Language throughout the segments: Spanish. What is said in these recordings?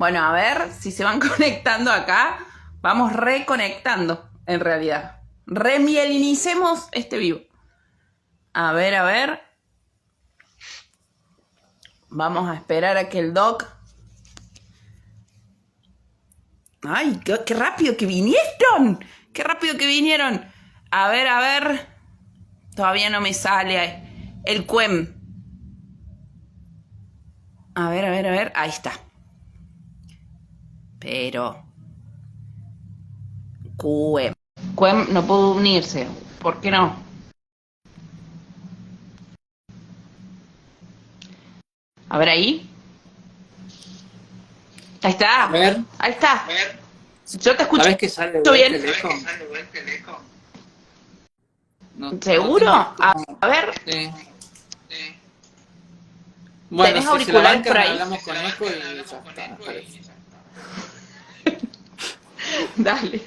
Bueno, a ver si se van conectando acá. Vamos reconectando, en realidad. Remielinicemos este vivo. A ver, a ver. Vamos a esperar a que el doc... ¡Ay, qué rápido que vinieron! ¡Qué rápido que vinieron! A ver, a ver. Todavía no me sale el cuem. A ver, a ver, a ver. Ahí está. Pero... Cuem. Cuem no pudo unirse. ¿Por qué no? A ver ahí. Ahí está. A ver, Ahí está. Yo te escucho ¿sabes que sale de bien. vuelta el eco? No, no ¿Seguro? tengo A ver, sí. Bueno, ¿tenés si se la auriculares por bancan, ahí? hablamos con eco y ya está, me parece. Dale.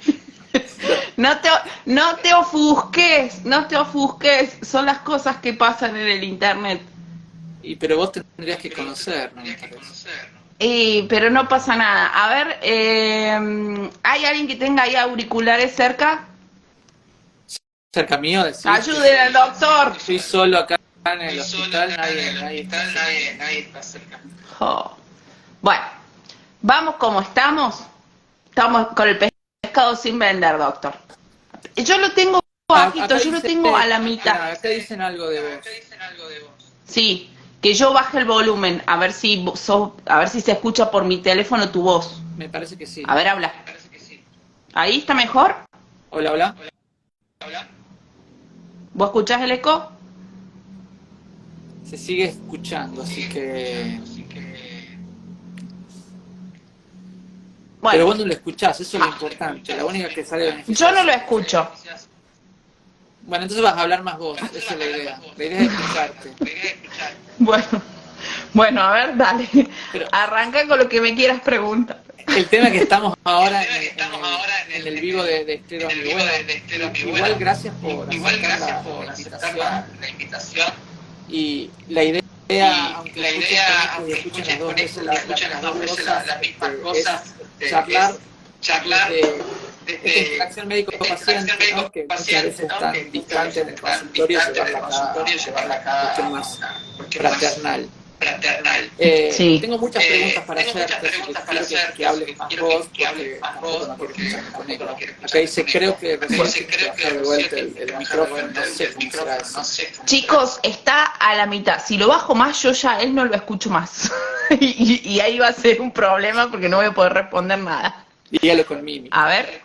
No te, no te ofusques, no te ofusques. Son las cosas que pasan en el internet. Pero vos tendrías que conocer, ¿no? Me parece. Pero no pasa nada. A ver, ¿hay alguien que tenga ahí auriculares cerca? Cerca mío decís. Ayuden al doctor. Estoy solo acá en el hospital, nadie está cerca. Oh. Bueno, vamos como estamos. Estamos con el pescado sin vender, doctor. Yo lo tengo bajito, yo lo tengo a la mitad. Acá dicen algo de vos. Sí, que yo baje el volumen, a ver si a ver si se escucha por mi teléfono tu voz. Me parece que sí. A ver, habla. ¿Ahí está mejor? Hola, hola. ¿Vos escuchás el eco? Se sigue escuchando, así que... Bueno, Pero vos no lo escuchás, eso es lo importante. La única que sale yo beneficiada. no lo escucho. Bueno, entonces vas a hablar más vos, esa es la idea. La idea es escucharte. Bueno, bueno, a ver, dale. Pero Arranca con lo que me quieras preguntar. el tema que estamos ahora en el vivo de Estero Amigo, bueno, igual gracias por aceptar la invitación. Y la idea, aunque escuchen escuchen las dos veces las mismas cosas, es charlar de esta interacción médico-paciente, ¿no? Que muchas veces están distantes en el consultorio, llevarla acá a más fraternal. Sí. Tengo muchas preguntas para hacerte, quiero que hables más vos, porque no quiero escuchar con eco. Acá dice, creo que recién tienes que bajar de vuelta el micrófono, no sé cómo será eso. Chicos, está a la mitad. Si lo bajo más, yo ya él no lo escucho más. y ahí va a ser un problema porque no voy a poder responder nada. Dígalo con mímica. A ver,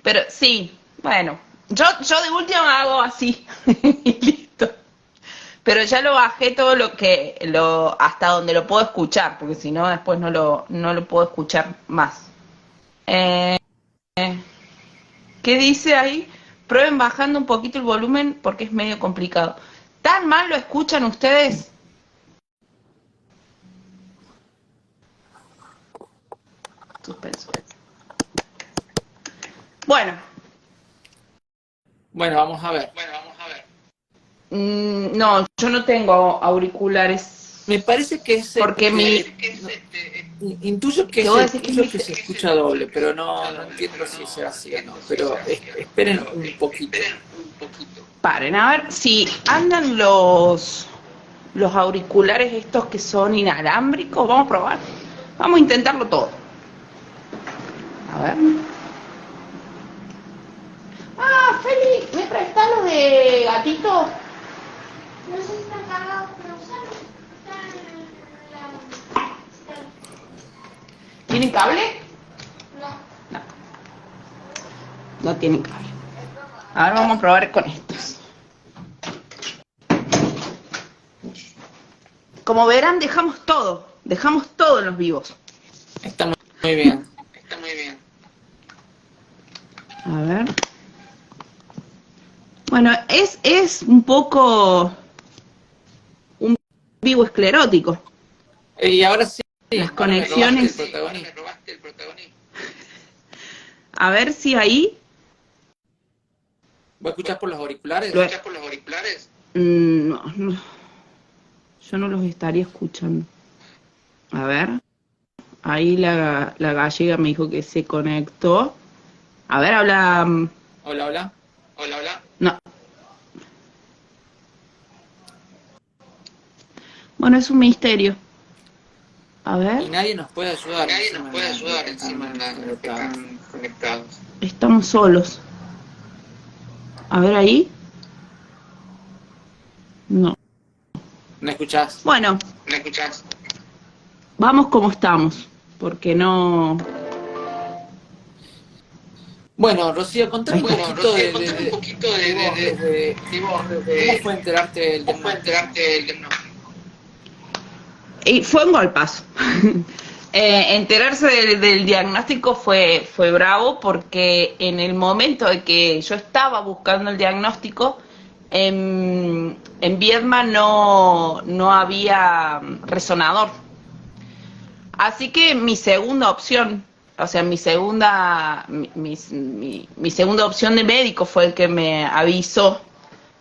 pero sí, bueno, yo de última hago así. Y listo. Pero ya lo bajé todo hasta donde lo puedo escuchar, porque si no después no lo puedo escuchar más. ¿Qué dice ahí? Prueben bajando un poquito el volumen porque es medio complicado. ¿Tan mal lo escuchan ustedes? Suspenso. Bueno, Vamos a ver. no, yo no tengo auriculares. Me parece que es... Porque Intuyo que se escucha doble, pero no entiendo si será así o no. Pero esperen un poquito. Paren, a ver si andan los auriculares estos que son inalámbricos. Vamos a probar. Vamos a intentarlo todo. A ver. Ah, Feli, ¿me prestás los de gatito? No sé si están cargados, pero usarlos. ¿Tienen cable? No. No. No tienen cable. Ahora vamos a probar con estos. Como verán, dejamos todo en los vivos. Está muy bien. A ver. Bueno, es un poco un vivo esclerótico. Y ahora sí. Las conexiones. Me robaste el protagonismo. A ver si ahí. ¿Vos escuchás por los auriculares? No, yo no los estaría escuchando. A ver. Ahí la gallega me dijo que se conectó. A ver, habla. Hola, hola. No. Bueno, es un misterio. A ver. Y nadie nos puede ayudar. Encima que están conectados. Estamos solos. A ver ahí. No. ¿Me escuchás? Bueno. ¿Me escuchás? Vamos como estamos. Porque no. Bueno, Rocío, contame un poquito de cómo fue enterarte del diagnóstico. Y fue un golpazo. Enterarse del diagnóstico fue bravo porque en el momento de que yo estaba buscando el diagnóstico, en Viedma no había resonador. Así que mi segunda opción, o sea, mi segunda opción de médico fue el que me avisó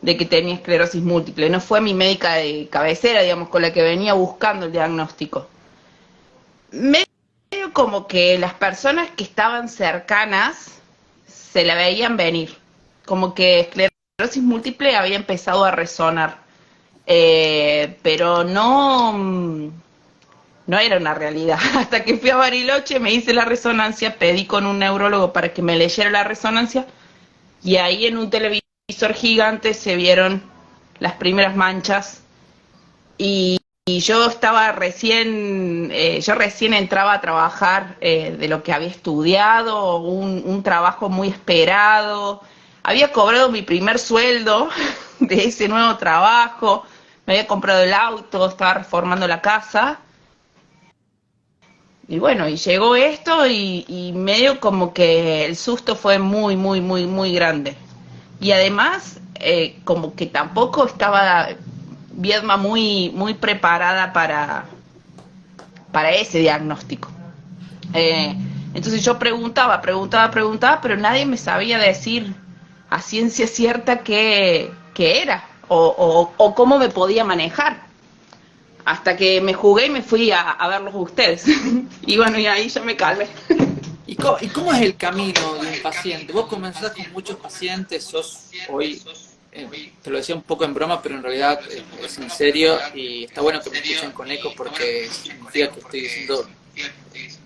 de que tenía esclerosis múltiple. No fue mi médica de cabecera, digamos, con la que venía buscando el diagnóstico. Medio como que las personas que estaban cercanas se la veían venir. Como que esclerosis múltiple había empezado a resonar. Pero no era una realidad. Hasta que fui a Bariloche, me hice la resonancia, pedí con un neurólogo para que me leyera la resonancia, y ahí en un televisor gigante se vieron las primeras manchas, y yo estaba recién entraba a trabajar de lo que había estudiado, un trabajo muy esperado, había cobrado mi primer sueldo de ese nuevo trabajo, me había comprado el auto, estaba reformando la casa. Y bueno, y llegó esto y medio como que el susto fue muy, muy, muy, muy grande. Y además, como que tampoco estaba Viedma muy, muy preparada para ese diagnóstico. Entonces yo preguntaba, pero nadie me sabía decir a ciencia cierta qué era o cómo me podía manejar. Hasta que me jugué y me fui a verlos a ustedes. Y bueno, y ahí ya me calmé. ¿Y cómo es el camino de un paciente? Vos comenzás con muchos pacientes, sos hoy, te lo decía un poco en broma, pero en realidad es en serio, y está bueno que me escuchen con eco porque significa que estoy diciendo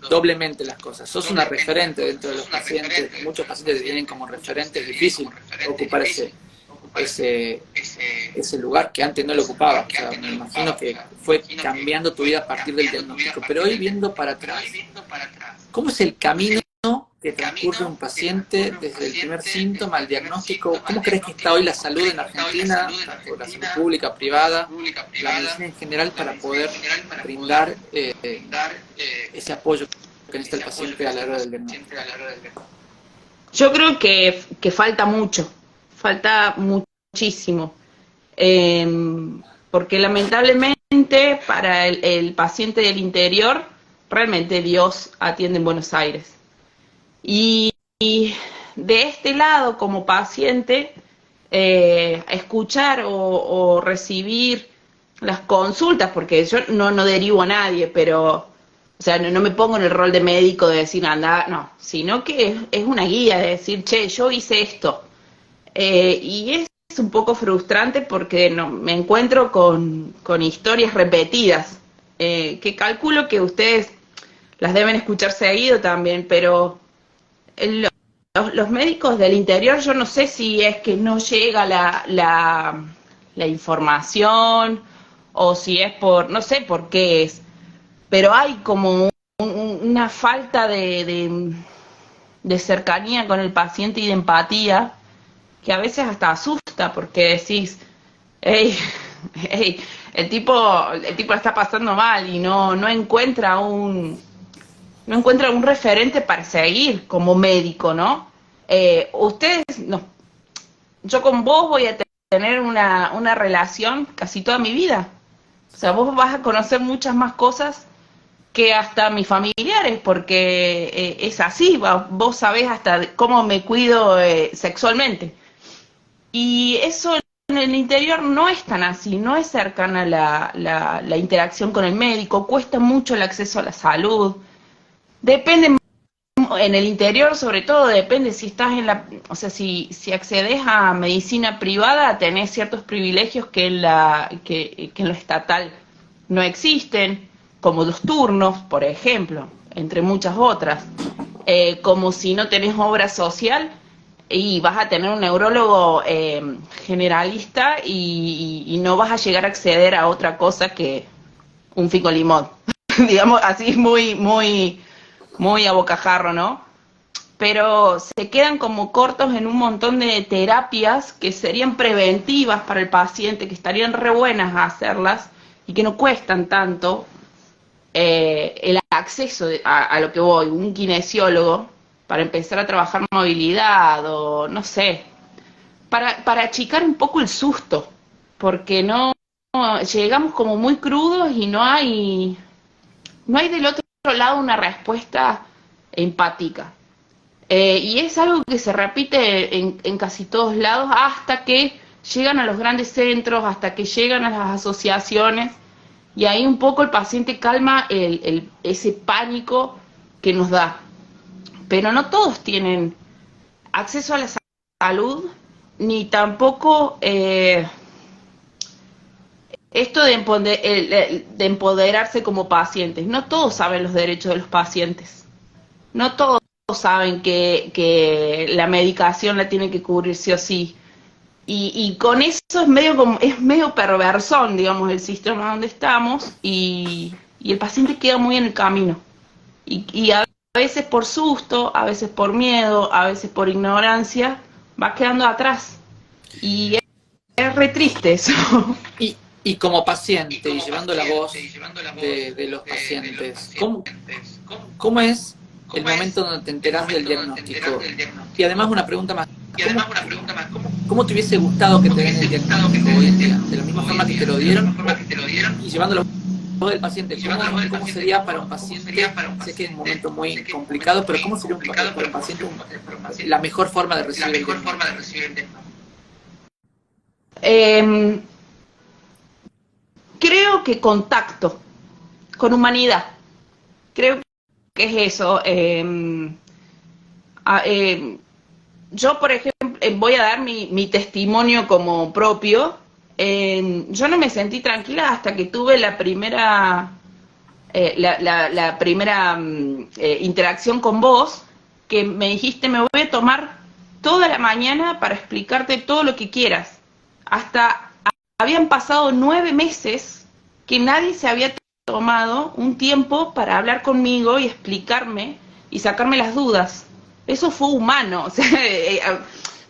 doblemente las cosas. Sos una referente dentro de los pacientes, muchos pacientes te tienen como referente, es difícil ocupar ese lugar que antes no lo ocupaba. O sea, me imagino que fue cambiando tu vida a partir del diagnóstico. Pero hoy, viendo para atrás, ¿cómo es el camino que transcurre un paciente desde el primer síntoma al diagnóstico? ¿Cómo crees que está hoy la salud en Argentina, tanto la salud pública, privada, la medicina en general, para poder brindar ese apoyo que necesita el paciente a la hora del diagnóstico? Yo creo que falta mucho, falta muchísimo. Porque lamentablemente para el paciente del interior, realmente Dios atiende en Buenos Aires. Y de este lado, como paciente, escuchar o recibir las consultas, porque yo no derivo a nadie, pero, o sea, no me pongo en el rol de médico de decir, anda, no, sino que es una guía de decir, che, yo hice esto. Y es un poco frustrante porque me encuentro con historias repetidas, que calculo que ustedes las deben escuchar seguido también, pero los médicos del interior, yo no sé si es que no llega la información o si es no sé por qué es, pero hay como una falta de cercanía con el paciente y de empatía que a veces hasta asusta porque decís, hey, el tipo la está pasando mal y no encuentra un referente para seguir como médico, ¿no? Ustedes, no, yo con vos voy a tener una relación casi toda mi vida. O sea, vos vas a conocer muchas más cosas que hasta mis familiares, porque es así, vos sabés hasta cómo me cuido sexualmente. Y eso en el interior no es tan así, no es cercana la interacción con el médico, cuesta mucho el acceso a la salud. Depende, en el interior sobre todo, depende si estás o sea, si accedes a medicina privada, tenés ciertos privilegios que en lo estatal no existen, como los turnos, por ejemplo, entre muchas otras. Como si no tenés obra social y vas a tener un neurólogo generalista y no vas a llegar a acceder a otra cosa que un fico limón. Digamos, así muy a bocajarro, ¿no? Pero se quedan como cortos en un montón de terapias que serían preventivas para el paciente, que estarían re buenas a hacerlas y que no cuestan tanto. El acceso a lo que voy, un kinesiólogo, para empezar a trabajar movilidad o no sé, para achicar un poco el susto, porque no llegamos como muy crudos y no hay del otro lado una respuesta empática. Y es algo que se repite en casi todos lados hasta que llegan a los grandes centros, hasta que llegan a las asociaciones, y ahí un poco el paciente calma ese pánico que nos da. Pero no todos tienen acceso a la salud, ni tampoco esto de empoderarse como pacientes. No todos saben los derechos de los pacientes. No todos saben que la medicación la tienen que cubrir sí o sí. Y con eso es medio perversón, digamos, el sistema donde estamos, y el paciente queda muy en el camino. Y a veces por susto, a veces por miedo, a veces por ignorancia, va quedando atrás. Y es re triste eso. Y como paciente, y llevando la voz de los pacientes, ¿cómo es el momento donde te enterás del diagnóstico? Y además una pregunta más, ¿cómo te hubiese gustado que te den el diagnóstico hoy en día? ¿De la misma forma que te lo dieron? Y llevando la voz del paciente, ¿cómo sería para un paciente? Sé que es un momento muy complicado, pero ¿cómo sería para un paciente la mejor forma de recibir el diagnóstico? Creo que contacto con humanidad. Creo que es eso. Yo, por ejemplo, voy a dar mi testimonio como propio. Yo no me sentí tranquila hasta que tuve la primera interacción con vos, que me dijiste: me voy a tomar toda la mañana para explicarte todo lo que quieras. Hasta habían pasado 9 meses que nadie se había tomado un tiempo para hablar conmigo y explicarme y sacarme las dudas. Eso fue humano. O sea,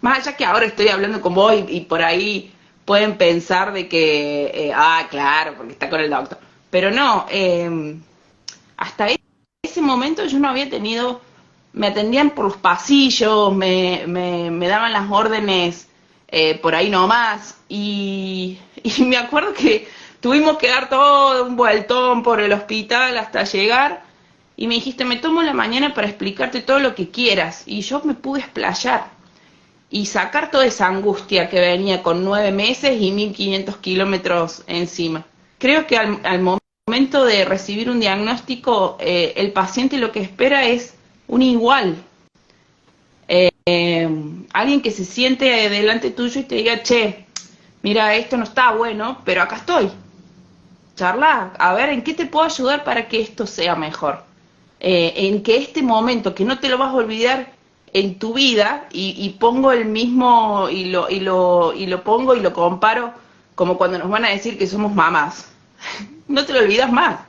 más allá que ahora estoy hablando con vos y por ahí pueden pensar de que, claro, porque está con el doctor. Pero no, hasta ese momento yo no había tenido, me atendían por los pasillos, me daban las órdenes por ahí nomás, y me acuerdo que tuvimos que dar todo un vueltón por el hospital hasta llegar, y me dijiste: me tomo la mañana para explicarte todo lo que quieras, y yo me pude explayar y sacar toda esa angustia que venía con 9 meses y 1500 kilómetros encima. Creo que al momento de recibir un diagnóstico, el paciente lo que espera es un igual. Alguien que se siente delante tuyo y te diga: che, mira, esto no está bueno, pero acá estoy. Charla, a ver, ¿en qué te puedo ayudar para que esto sea mejor? En que este momento, que no te lo vas a olvidar en tu vida, y pongo el mismo, y lo pongo y lo comparo como cuando nos van a decir que somos mamás. No te lo olvidas más.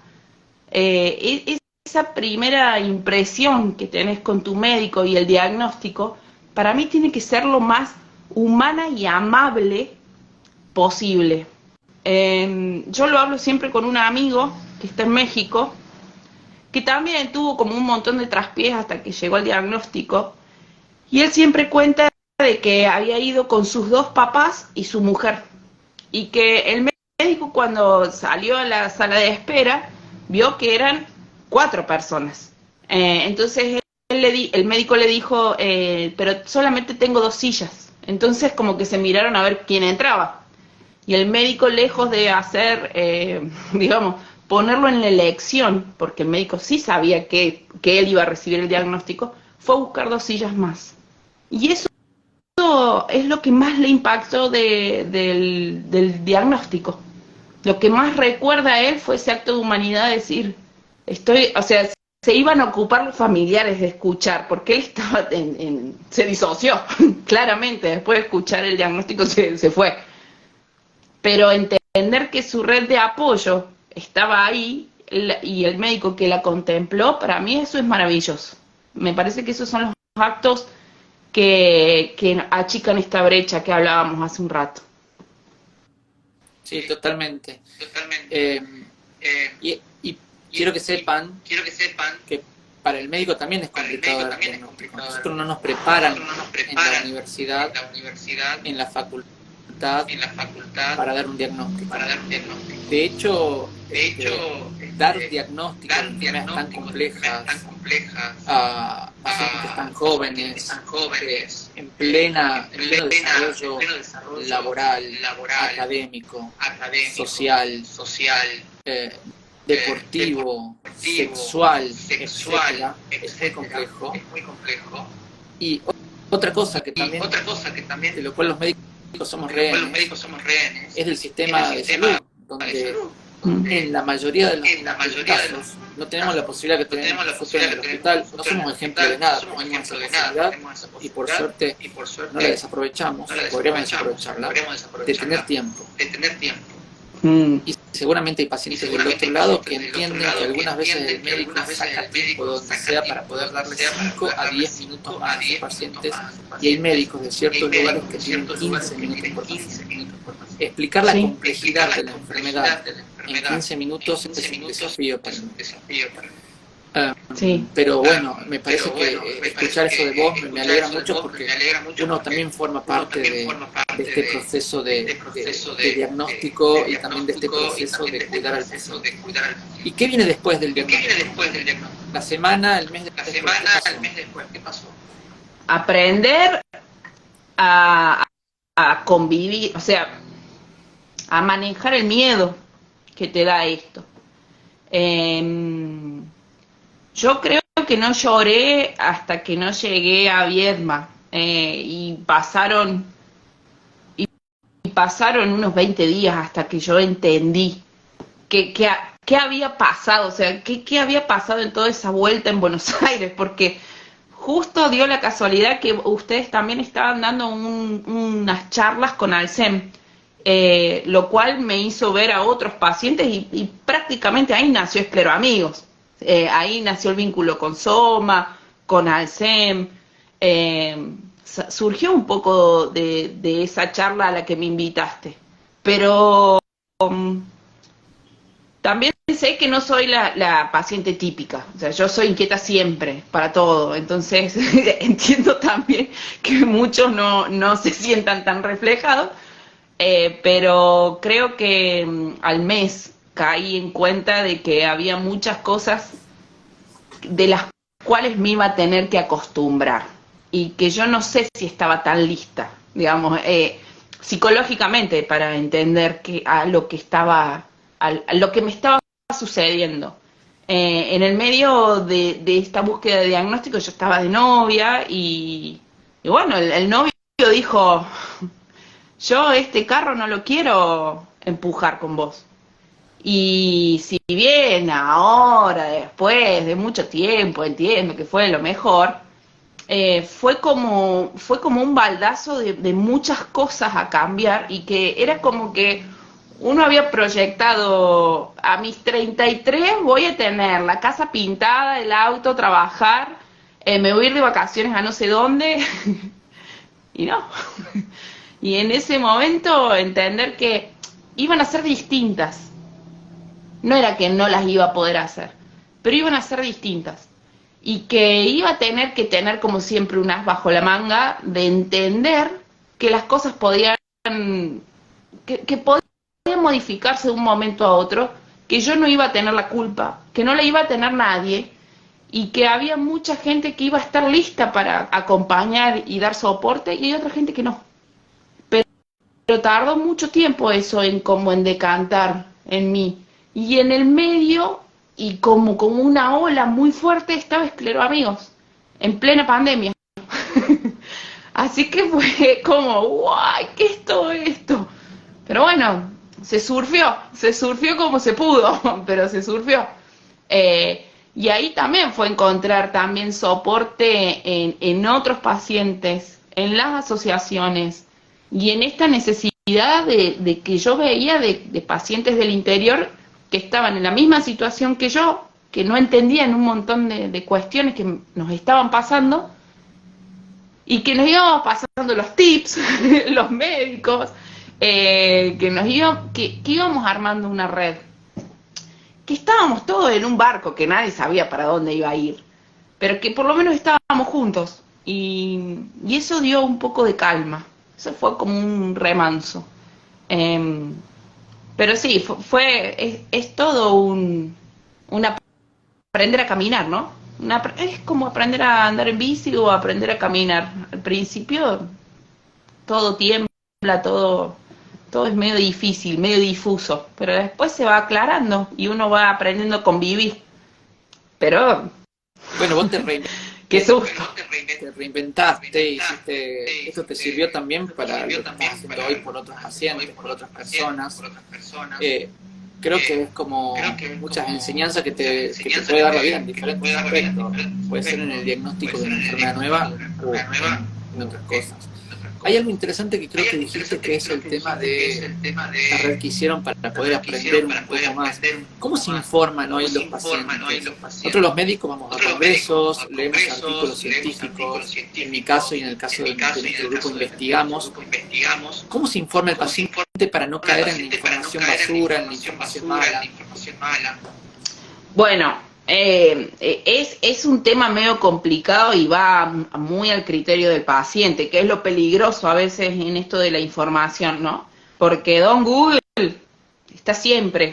Esa primera impresión que tenés con tu médico y el diagnóstico, para mí tiene que ser lo más humana y amable posible. Yo lo hablo siempre con un amigo que está en México, que también tuvo como un montón de traspiés hasta que llegó al diagnóstico, y él siempre cuenta de que había ido con sus 2 papás y su mujer, y que el médico, cuando salió a la sala de espera, vio que eran 4 personas. Entonces el médico le dijo: pero solamente tengo 2 sillas. Entonces como que se miraron a ver quién entraba. Y el médico, lejos de hacer, digamos, ponerlo en la elección, porque el médico sí sabía que él iba a recibir el diagnóstico, fue a buscar 2 sillas más. Y eso es lo que más le impactó del diagnóstico. Lo que más recuerda a él fue ese acto de humanidad, de decir, o sea, se iban a ocupar los familiares de escuchar, porque él estaba se disoció, claramente, después de escuchar el diagnóstico se fue. Pero entender que su red de apoyo estaba ahí, y el médico que la contempló, para mí eso es maravilloso. Me parece que esos son los actos que achican esta brecha que hablábamos hace un rato. Sí, totalmente. Y quiero que sepan que para el médico también es complicado dar diagnóstico. Nosotros no nos preparan en la universidad, en la facultad, para dar un diagnóstico. De hecho, dar diagnósticos de enfermedades tan complejas a pacientes tan jóvenes, en pleno desarrollo laboral, académico, social, deportivo, sexual, etcétera, es muy complejo. Y otra cosa que también, de lo cual los médicos somos rehenes, es del sistema de salud, donde en la mayoría de los casos no tenemos la posibilidad que tenemos nosotros en el hospital, no somos ejemplo de nada, tenemos esa posibilidad y por suerte no la desaprovechamos, podríamos desaprovecharla, de tener tiempo. Y seguramente hay pacientes del otro lado que entienden que algunas veces el médico saca tiempo donde sea para poder darle 5 a 10 minutos más a sus pacientes, y hay médicos de ciertos lugares que tienen 15 minutos por paciente. Explicar la complejidad de la enfermedad en 15 minutos es un desafío para mí. Sí. Pero bueno, me parece que escuchar eso de vos me alegra mucho, porque uno también forma parte de este proceso de diagnóstico, y también de este proceso de cuidar al paciente. ¿Y qué viene después del diagnóstico? La semana, el mes después, ¿qué pasó? Aprender a convivir, o sea, a manejar el miedo que te da esto. Yo creo que no lloré hasta que no llegué a Viedma, y pasaron unos 20 días hasta que yo entendí qué había pasado, o sea, qué había pasado en toda esa vuelta en Buenos Aires, porque justo dio la casualidad que ustedes también estaban dando unas charlas con Alcem, lo cual me hizo ver a otros pacientes, y prácticamente ahí nació Escleroamigos. Ahí nació el vínculo con Soma, con Alcem. Surgió un poco de esa charla a la que me invitaste. Pero también sé que no soy la paciente típica. O sea, yo soy inquieta siempre, para todo. Entonces entiendo también que muchos no se sientan tan reflejados. Pero creo que al mes caí en cuenta de que había muchas cosas de las cuales me iba a tener que acostumbrar, y que yo no sé si estaba tan lista, digamos, psicológicamente, para entender lo que me estaba sucediendo. En el medio de esta búsqueda de diagnóstico yo estaba de novia, y bueno, el novio dijo: yo este carro no lo quiero empujar con vos. Y si bien ahora, después de mucho tiempo, entiendo que fue lo mejor, fue como un baldazo de muchas cosas a cambiar, y que era como que uno había proyectado: a mis 33 voy a tener la casa pintada, el auto, trabajar, me voy a ir de vacaciones a no sé dónde, y no. Y en ese momento entender que iban a ser distintas. No era que no las iba a poder hacer, pero iban a ser distintas. Y que iba a tener que tener, como siempre, un as bajo la manga, de entender que las cosas podían modificarse de un momento a otro, que yo no iba a tener la culpa, que no la iba a tener nadie, y que había mucha gente que iba a estar lista para acompañar y dar soporte, y hay otra gente que no. Pero tardó mucho tiempo eso en decantar en mí. y en el medio, y como una ola muy fuerte, estaba Escleroamigos, en plena pandemia. Así que fue como, ¡guay! ¿Qué es todo esto? Pero bueno, se surfió como se pudo, pero se surfió. Y ahí también fue encontrar también soporte en otros pacientes, en las asociaciones, y en esta necesidad de que yo veía de pacientes del interior que estaban en la misma situación que yo, que no entendían un montón de cuestiones que nos estaban pasando, y que nos íbamos pasando los tips, los médicos, que íbamos armando una red, que estábamos todos en un barco, que nadie sabía para dónde iba a ir, pero que por lo menos estábamos juntos, y eso dio un poco de calma, eso fue como un remanso. Pero sí, es todo un aprender a caminar, ¿no? Es como aprender a andar en bici o aprender a caminar. Al principio todo tiembla, todo es medio difícil, medio difuso, pero después se va aclarando y uno va aprendiendo a convivir. Pero... Bueno, vos qué susto. Te reinventaste, hiciste, esto te sirvió también para lo que estás haciendo hoy por otros pacientes, por otras personas. Creo que es como muchas enseñanzas que te puede dar la vida en diferentes aspectos. Puede ser en el diagnóstico de una enfermedad nueva o en otras cosas. Hay algo interesante que creo que dijiste, que es el tema de la red que hicieron para poder aprender un poco más. ¿Cómo se informan hoy los pacientes? Nosotros los médicos vamos a congresos, leemos artículos científicos, en mi caso y en el caso de nuestro grupo investigamos. ¿Cómo se informa el paciente para no caer en la información basura, en la información mala? Bueno, es un tema medio complicado y va muy al criterio del paciente, que es lo peligroso a veces en esto de la información, ¿no? Porque Don Google está siempre.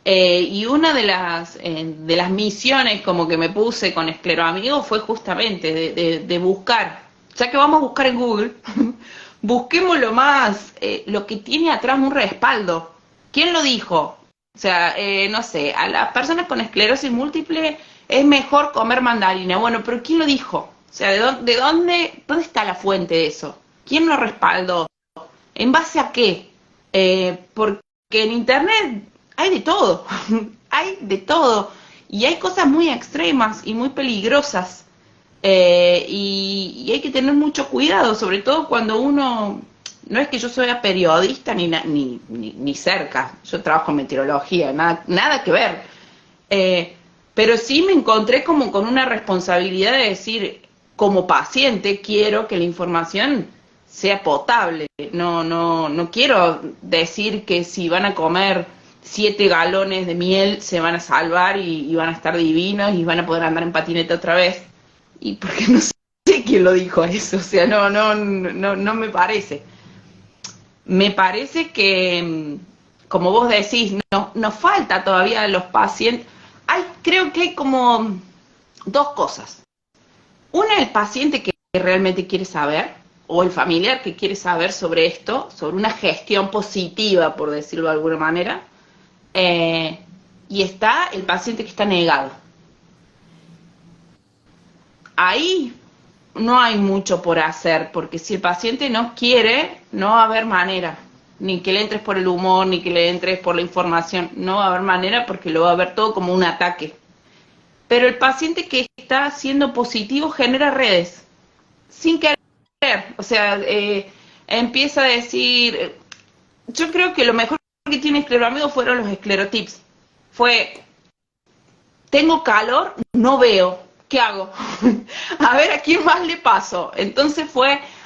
Y una de las misiones como que me puse con Escleroamigos fue justamente de buscar, ya que vamos a buscar en Google, busquemos lo que tiene atrás un respaldo. ¿Quién lo dijo? O sea, no sé, a las personas con esclerosis múltiple es mejor comer mandarina. Bueno, pero ¿quién lo dijo? O sea, ¿de dónde está la fuente de eso? ¿Quién lo respaldó? ¿En base a qué? Porque en Internet hay de todo, hay de todo. Y hay cosas muy extremas y muy peligrosas. Y hay que tener mucho cuidado, sobre todo cuando uno... No es que yo soy periodista ni cerca, yo trabajo en meteorología, nada que ver. Pero sí me encontré como con una responsabilidad de decir, como paciente quiero que la información sea potable. No quiero decir que si van a comer 7 galones de miel se van a salvar y van a estar divinos y van a poder andar en patineta otra vez. Y porque no sé quién lo dijo eso, o sea, no me parece. Me parece que, como vos decís, nos falta todavía a los pacientes. Creo que hay como 2 cosas. Una, el paciente que realmente quiere saber, o el familiar que quiere saber sobre esto, sobre una gestión positiva, por decirlo de alguna manera. Y está el paciente que está negado. Ahí no hay mucho por hacer, porque si el paciente no quiere, no va a haber manera, ni que le entres por el humor, ni que le entres por la información, no va a haber manera porque lo va a ver todo como un ataque. Pero el paciente que está siendo positivo genera redes, sin querer, o sea, empieza a decir, yo creo que lo mejor que tiene Escleroamigos fueron los esclerotips, tengo calor, no veo, ¿qué hago? A ver, ¿a quién más le paso? Entonces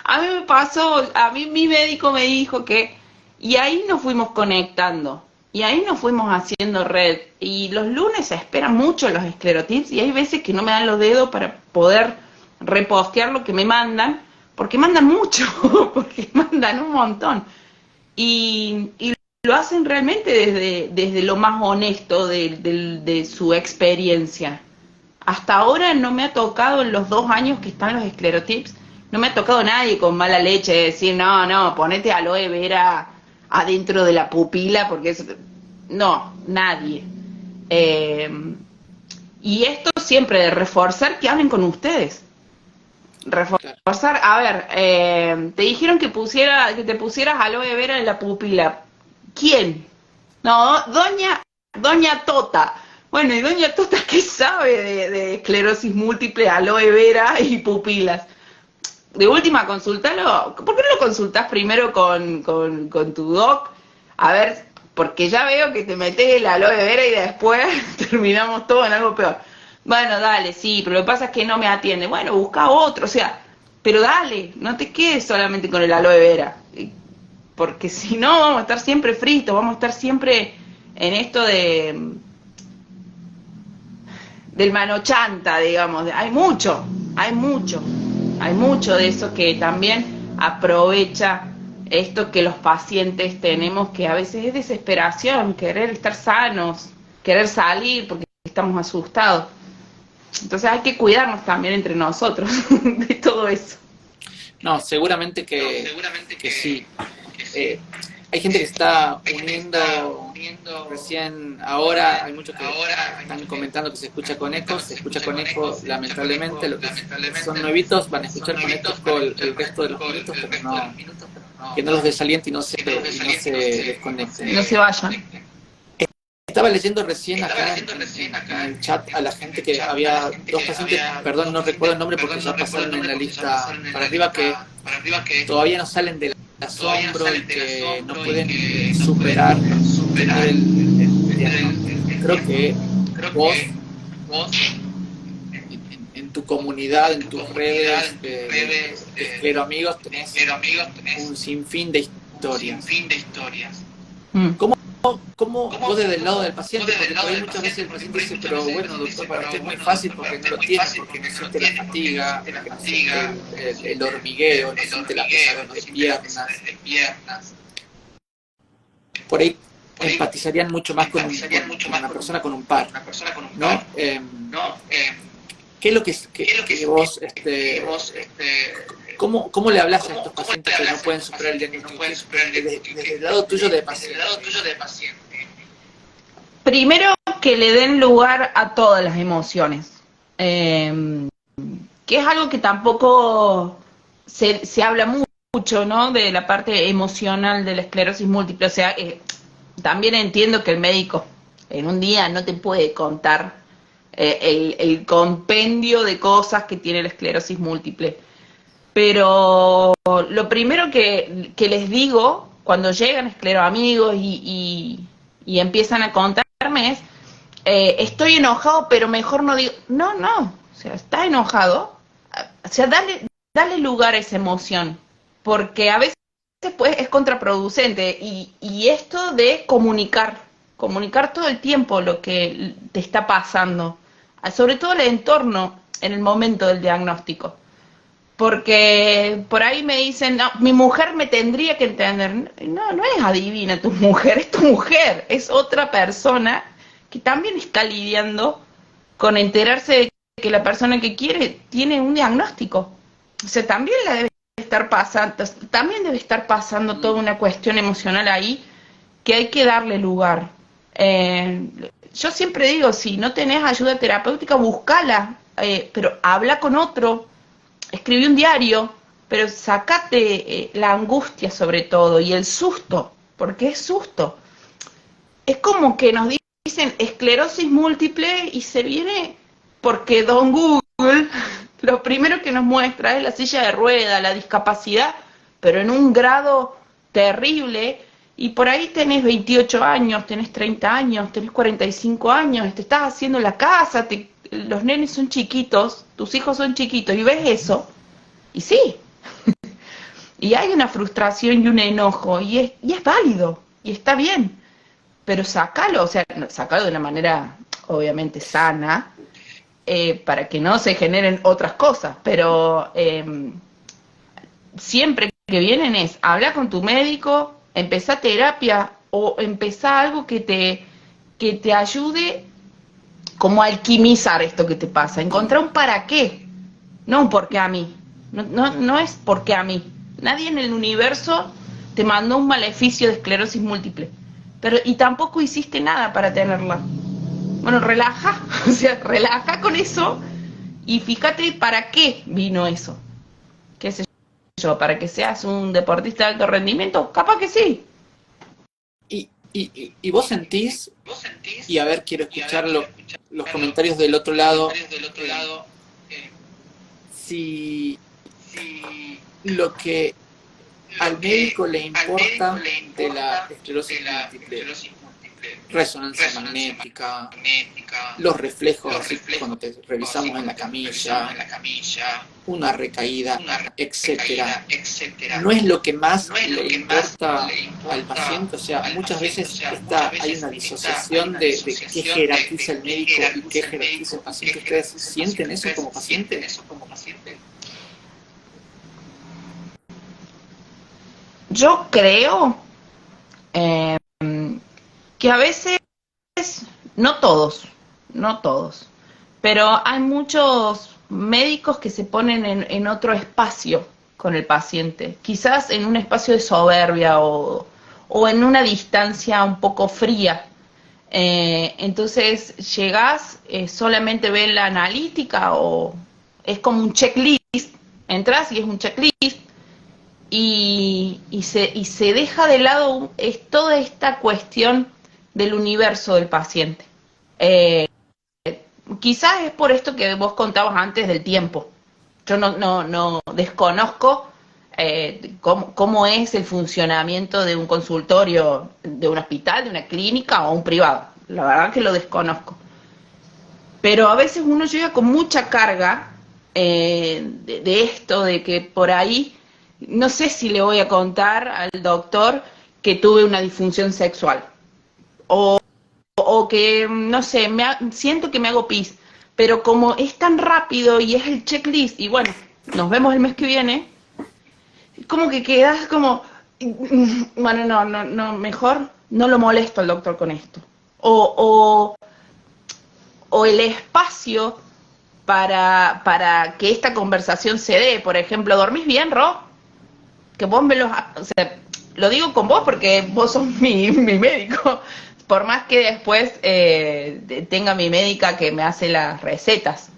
a mí me pasó, a mí mi médico me dijo que, y ahí nos fuimos conectando, y ahí nos fuimos haciendo red, y los lunes se esperan mucho los esclerotips, y hay veces que no me dan los dedos para poder repostear lo que me mandan, porque mandan mucho, porque mandan un montón, y lo hacen realmente desde lo más honesto de su experiencia. Hasta ahora no me ha tocado, en los 2 años que están los esclerotips, no me ha tocado nadie con mala leche de decir, no, ponete aloe vera adentro de la pupila, porque eso... No, nadie. Y esto siempre de reforzar que hablen con ustedes. Reforzar, a ver, te dijeron que te pusieras aloe vera en la pupila. ¿Quién? No, doña Tota. Bueno, ¿y doña Tota qué sabe de esclerosis múltiple, aloe vera y pupilas? De última, consultalo. ¿Por qué no lo consultás primero con tu doc? A ver, porque ya veo que te metés el aloe vera y después terminamos todo en algo peor. Bueno, dale, sí, pero lo que pasa es que no me atiende. Bueno, busca otro, o sea, pero dale, no te quedes solamente con el aloe vera. Porque si no, vamos a estar siempre fritos, vamos a estar siempre en esto del manochanta, digamos. Hay mucho de eso que también aprovecha esto que los pacientes tenemos, que a veces es desesperación, querer estar sanos, querer salir porque estamos asustados. Entonces hay que cuidarnos también entre nosotros de todo eso. No, seguramente que sí. Hay gente que está uniendo recién ahora, hay muchos que están comentando que se escucha con eco, lamentablemente, lo que son nuevitos van a escuchar con eco el resto de los minutos, pero no, que no los desaliente y no se desconecten. No se vayan. Estaba leyendo recién acá en el chat a la gente que había dos pacientes, perdón, no recuerdo el nombre porque ya pasaron en la lista para arriba, que todavía no salen del asombro y que no pueden superar el diagnóstico. Creo que vos en tu comunidad, en tus redes de escleroamigos tenés un sinfín de historias. ¿Cómo vos desde el lado del paciente? Porque por ahí muchas veces el paciente dice, pero bueno, doctor, para usted es muy fácil porque no lo tiene, porque no siente la fatiga, no siente el hormigueo, no siente la pesadez de piernas. Por ahí empatizarían mucho más con una persona con un par, ¿no? ¿Qué es lo que vos, ¿Cómo le hablas a estos pacientes que no pueden superar el diagnóstico desde el lado tuyo de paciente? Primero, que le den lugar a todas las emociones, que es algo que tampoco se habla mucho, ¿no? De la parte emocional de la esclerosis múltiple. O sea, también entiendo que el médico en un día no te puede contar el compendio de cosas que tiene la esclerosis múltiple. Pero lo primero que les digo cuando llegan escleroamigos y empiezan a contarme es, estoy enojado, pero mejor no digo, no, o sea, está enojado, o sea, dale lugar a esa emoción, porque a veces pues, es contraproducente, y esto de comunicar todo el tiempo lo que te está pasando, sobre todo el entorno en el momento del diagnóstico. Porque por ahí me dicen, no, mi mujer me tendría que entender. No es adivina tu mujer, es tu mujer, es otra persona que también está lidiando con enterarse de que la persona que quiere tiene un diagnóstico. O sea, también debe estar pasando toda una cuestión emocional ahí que hay que darle lugar. Yo siempre digo, si no tenés ayuda terapéutica, búscala, pero habla con otro. Escribí un diario, pero sacate la angustia sobre todo y el susto, porque es susto. Es como que nos dicen esclerosis múltiple y se viene porque Don Google lo primero que nos muestra es la silla de rueda, la discapacidad, pero en un grado terrible, y por ahí tenés 28 años, tenés 30 años, tenés 45 años, te estás haciendo la casa, los nenes son chiquitos, tus hijos son chiquitos, y ves eso, y sí, y hay una frustración y un enojo, y es válido, y está bien, pero sácalo, o sea, sácalo de una manera obviamente sana, para que no se generen otras cosas, pero siempre que vienen es, habla con tu médico, empezá terapia, o empezá algo que te ayude como a alquimizar esto que te pasa, encontrar un para qué, no un por qué a mí, no es por qué a mí, nadie en el universo te mandó un maleficio de esclerosis múltiple, pero y tampoco hiciste nada para tenerla. Bueno, relaja, o sea, relaja con eso y fíjate para qué vino eso. ¿Qué sé yo? ¿Para que seas un deportista de alto rendimiento? Capaz que sí. Y vos sentís, y a ver, quiero escuchar los comentarios del otro lado, si lo que al médico le importa de la esclerosis múltiple, resonancia magnética, los reflejos, así cuando te revisamos en la camilla, una recaída, etcétera. No es lo que más le importa al paciente, o sea, muchas veces hay una disociación de qué jerarquiza el médico y qué jerarquiza el paciente. ¿Ustedes sienten eso como paciente? Yo creo que a veces, no todos, pero hay muchos médicos que se ponen en otro espacio con el paciente, quizás en un espacio de soberbia o en una distancia un poco fría. Entonces llegás, solamente ves la analítica o es como un checklist, entras y es un checklist y se deja de lado toda esta cuestión del universo del paciente. Quizás es por esto que vos contabas antes del tiempo. Yo no desconozco cómo es el funcionamiento de un consultorio, de un hospital, de una clínica o un privado. La verdad que lo desconozco. Pero a veces uno llega con mucha carga de esto, de que por ahí, no sé si le voy a contar al doctor que tuve una disfunción sexual. O que, no sé, siento que me hago pis, pero como es tan rápido y es el checklist, y bueno, nos vemos el mes que viene, como que quedas como, bueno, no, mejor no lo molesto al doctor con esto. O el espacio para que esta conversación se dé, por ejemplo, ¿dormís bien, Ro? Que vos o sea, lo digo con vos porque vos sos mi médico. Por más que después tenga mi médica que me hace las recetas,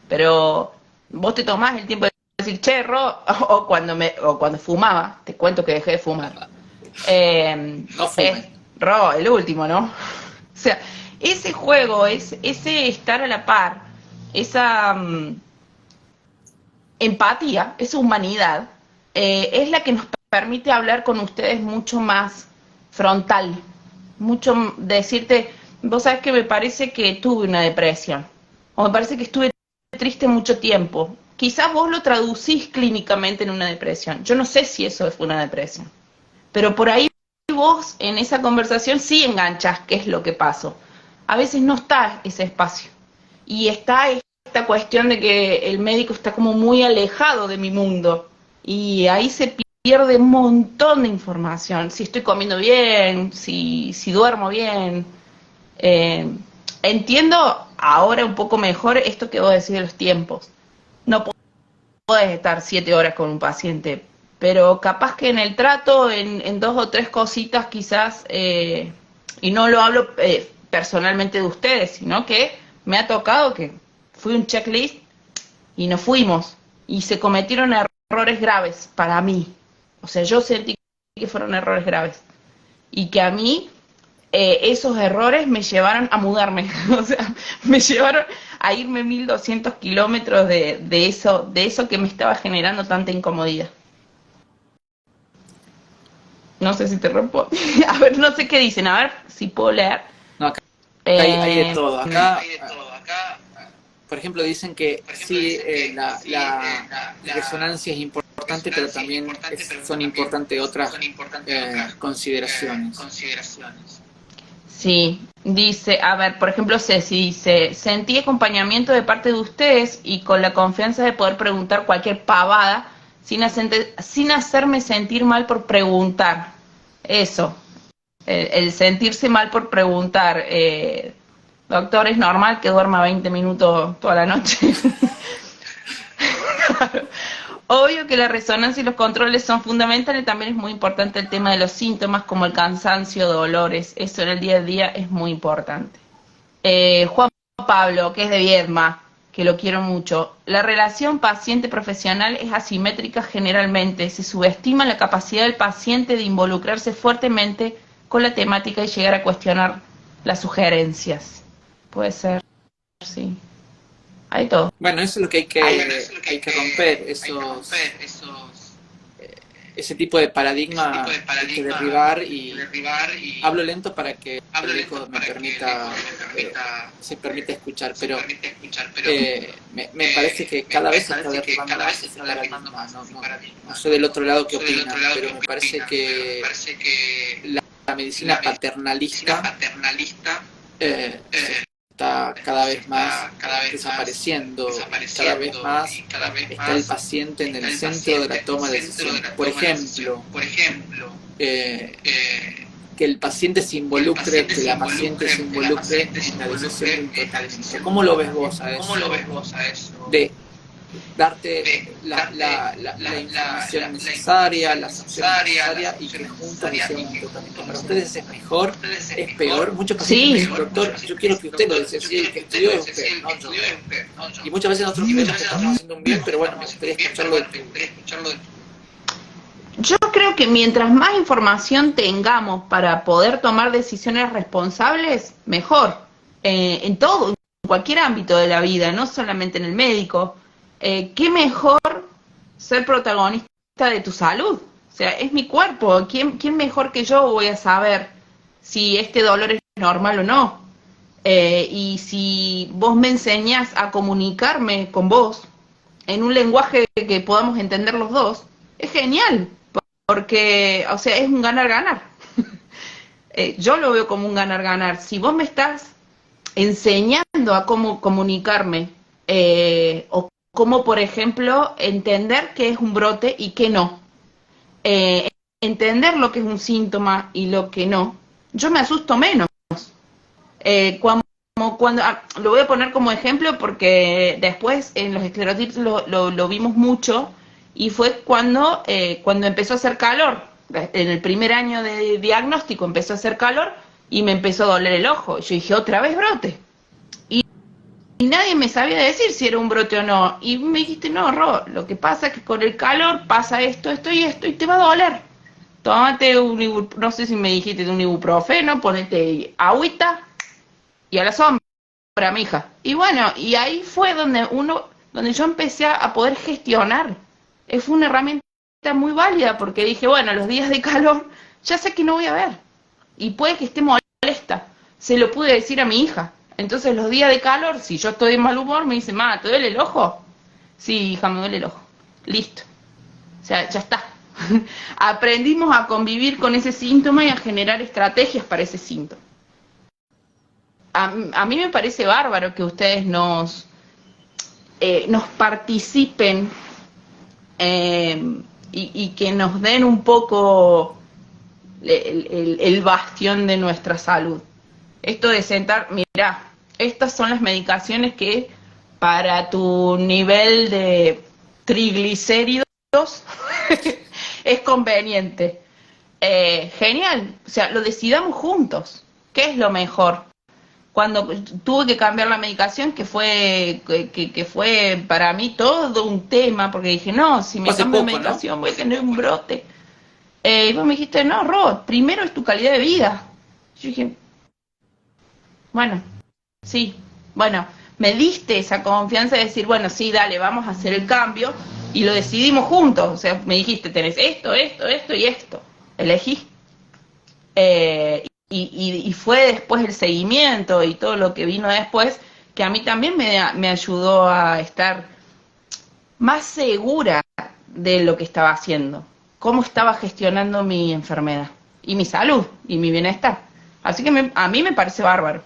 pero vos te tomás el tiempo de decir, che, Ro, o cuando fumaba, te cuento que dejé de fumar. No fumen. Ro, el último, ¿no? O sea, ese juego, ese estar a la par, esa empatía, esa humanidad, es la que nos permite hablar con ustedes mucho más frontal. Mucho decirte, vos sabés que me parece que tuve una depresión, o me parece que estuve triste mucho tiempo. Quizás vos lo traducís clínicamente en una depresión. Yo no sé si eso fue una depresión, pero por ahí vos en esa conversación sí enganchás qué es lo que pasó. A veces no está ese espacio y está esta cuestión de que el médico está como muy alejado de mi mundo y ahí se pierde un montón de información. Si estoy comiendo bien, si duermo bien. Entiendo ahora un poco mejor esto que vos decís de los tiempos. No podés estar 7 horas con un paciente, pero capaz que en el trato, en 2 o 3 cositas quizás, y no lo hablo personalmente de ustedes, sino que me ha tocado que fui un checklist y nos fuimos y se cometieron errores graves para mí. O sea, yo sentí que fueron errores graves y que a mí esos errores me llevaron a mudarme. O sea, me llevaron a irme 1200 kilómetros de eso que me estaba generando tanta incomodidad. No sé si te respondo. A ver, no sé qué dicen. A ver si puedo leer. No, acá hay de todo. Acá, por ejemplo, dicen que sí, la resonancia es importante, pero también son importantes otras consideraciones. Sí, dice, a ver, por ejemplo, Ceci dice, sentí acompañamiento de parte de ustedes y con la confianza de poder preguntar cualquier pavada sin hacerme sentir mal por preguntar. Eso, el sentirse mal por preguntar. Doctor, ¿es normal que duerma 20 minutos toda la noche? Obvio que la resonancia y los controles son fundamentales, también es muy importante el tema de los síntomas como el cansancio, dolores, eso en el día a día es muy importante. Juan Pablo, que es de Viedma, que lo quiero mucho, la relación paciente-profesional es asimétrica generalmente, se subestima la capacidad del paciente de involucrarse fuertemente con la temática y llegar a cuestionar las sugerencias. Puede ser, sí. Hay todo. Bueno, eso es lo que hay que romper, ese tipo de paradigma hay que derribar y hablo lento para que el eco me permita se permite escuchar, pero me parece que cada vez se está derribando más ese paradigma. No sé del otro lado qué opina, pero me parece que la medicina paternalista está cada vez más desapareciendo, cada vez más está el paciente en el centro de la toma de decisiones. Por ejemplo, que el paciente se involucre, que la paciente se involucre en la decisión de un tratamiento. ¿Cómo lo ves vos a eso? De darte la información necesaria, la sanción necesaria y que juntos decíamos un tratamiento. Para ustedes es mejor, es peor. Muchos pacientes me dicen, doctor, yo quiero que usted lo dice, sí, el que estudió es usted, no yo. Y muchas veces nosotros creemos que estamos haciendo un bien, pero bueno, me gustaría escucharlo de tu. Yo creo que mientras más información tengamos para poder tomar decisiones responsables, mejor. En todo, en cualquier ámbito de la vida, no solamente en el médico. ¿Qué mejor ser protagonista de tu salud? O sea, es mi cuerpo. ¿Quién mejor que yo voy a saber si este dolor es normal o no? Y si vos me enseñás a comunicarme con vos en un lenguaje que podamos entender los dos, es genial. Porque, o sea, es un ganar-ganar. Yo lo veo como un ganar-ganar. Si vos me estás enseñando a cómo comunicarme, o cómo, por ejemplo, entender qué es un brote y qué no, entender lo que es un síntoma y lo que no, yo me asusto menos. Lo voy a poner como ejemplo porque después en los esclerotipos lo vimos mucho. Y fue cuando empezó a hacer calor. En el primer año de diagnóstico empezó a hacer calor y me empezó a doler el ojo. Yo dije, otra vez brote. Y nadie me sabía decir si era un brote o no. Y me dijiste, no, Ro, lo que pasa es que con el calor pasa esto, esto y esto y te va a doler. Tómate no sé si me dijiste de un ibuprofeno, ponete agüita y a la sombra, mija. Y bueno, y ahí fue donde yo empecé a poder gestionar. Fue una herramienta muy válida porque dije, bueno, los días de calor ya sé que no voy a ver y puede que esté molesta. Se lo pude decir a mi hija. Entonces los días de calor, si yo estoy de mal humor, me dice, ma, ¿te duele el ojo? Sí, hija, me duele el ojo. Listo. O sea, ya está. Aprendimos a convivir con ese síntoma y a generar estrategias para ese síntoma. A mí me parece bárbaro que ustedes nos participen y que nos den un poco el bastión de nuestra salud. Esto de sentar, mira, estas son las medicaciones que para tu nivel de triglicéridos es conveniente. Genial, o sea, lo decidamos juntos. ¿Qué es lo mejor? Cuando tuve que cambiar la medicación, que fue para mí todo un tema, porque dije, no, si me cambio de medicación, ¿no? Voy a tener un brote. Y vos me dijiste, no, Rod, primero es tu calidad de vida. Yo dije, bueno, sí, bueno, me diste esa confianza de decir, bueno, sí, dale, vamos a hacer el cambio, y lo decidimos juntos. O sea, me dijiste, tenés esto y esto. Elegí. Y fue después el seguimiento y todo lo que vino después, que a mí también me ayudó a estar más segura de lo que estaba haciendo, cómo estaba gestionando mi enfermedad, y mi salud, y mi bienestar. Así que a mí me parece bárbaro.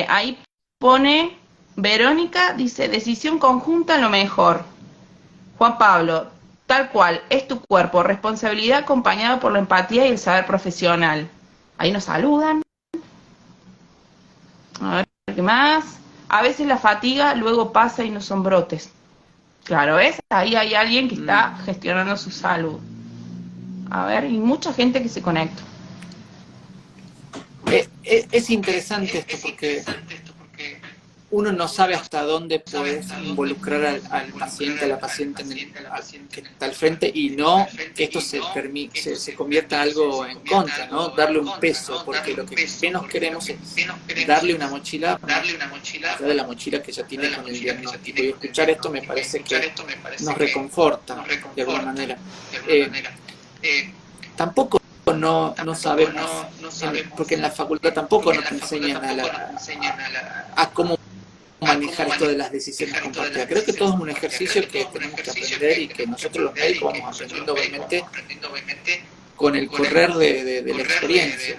Ahí pone, Verónica, dice, decisión conjunta lo mejor. Juan Pablo, tal cual, es tu cuerpo, responsabilidad acompañada por la empatía y el saber profesional. Ahí nos saludan. A ver, ¿qué más? A veces la fatiga luego pasa y no son brotes. Claro, ¿ves? Ahí hay alguien que está gestionando su salud. A ver, y mucha gente que se conecta. Es interesante esto porque uno no sabe hasta dónde puedes involucrar al paciente, a la paciente que está al frente y no que esto se convierta en algo en contra, ¿no? Darle un peso, porque lo que menos queremos es darle una mochila, allá de la mochila que ya tiene con el diagnóstico. Y escuchar esto me parece que nos reconforta de alguna manera. Tampoco no sabemos, porque en la facultad tampoco nos enseñan a cómo manejar esto de las decisiones compartidas. Creo que todo es un ejercicio que tenemos que aprender y que nosotros los médicos vamos aprendiendo obviamente con el correr de la experiencia.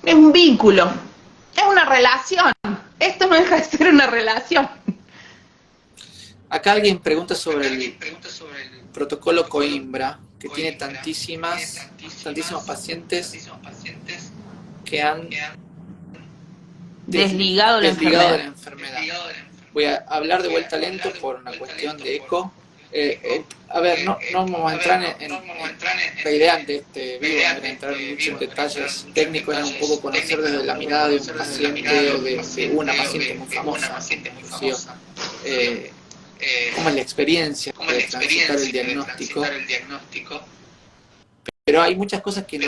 Es un vínculo, es una relación. Esto no deja de ser una relación. Acá alguien pregunta sobre el protocolo Coimbra, que tiene tantísimos pacientes que han desligado la enfermedad. Voy a hablar de vuelta lento por una cuestión de eco. A ver, no vamos a entrar en la idea de este vivo, no voy a entrar mucho en detalles técnicos, es un poco conocer desde la mirada de un paciente o de una paciente muy famosa, cómo es la experiencia de transitar el diagnóstico. Pero hay muchas cosas que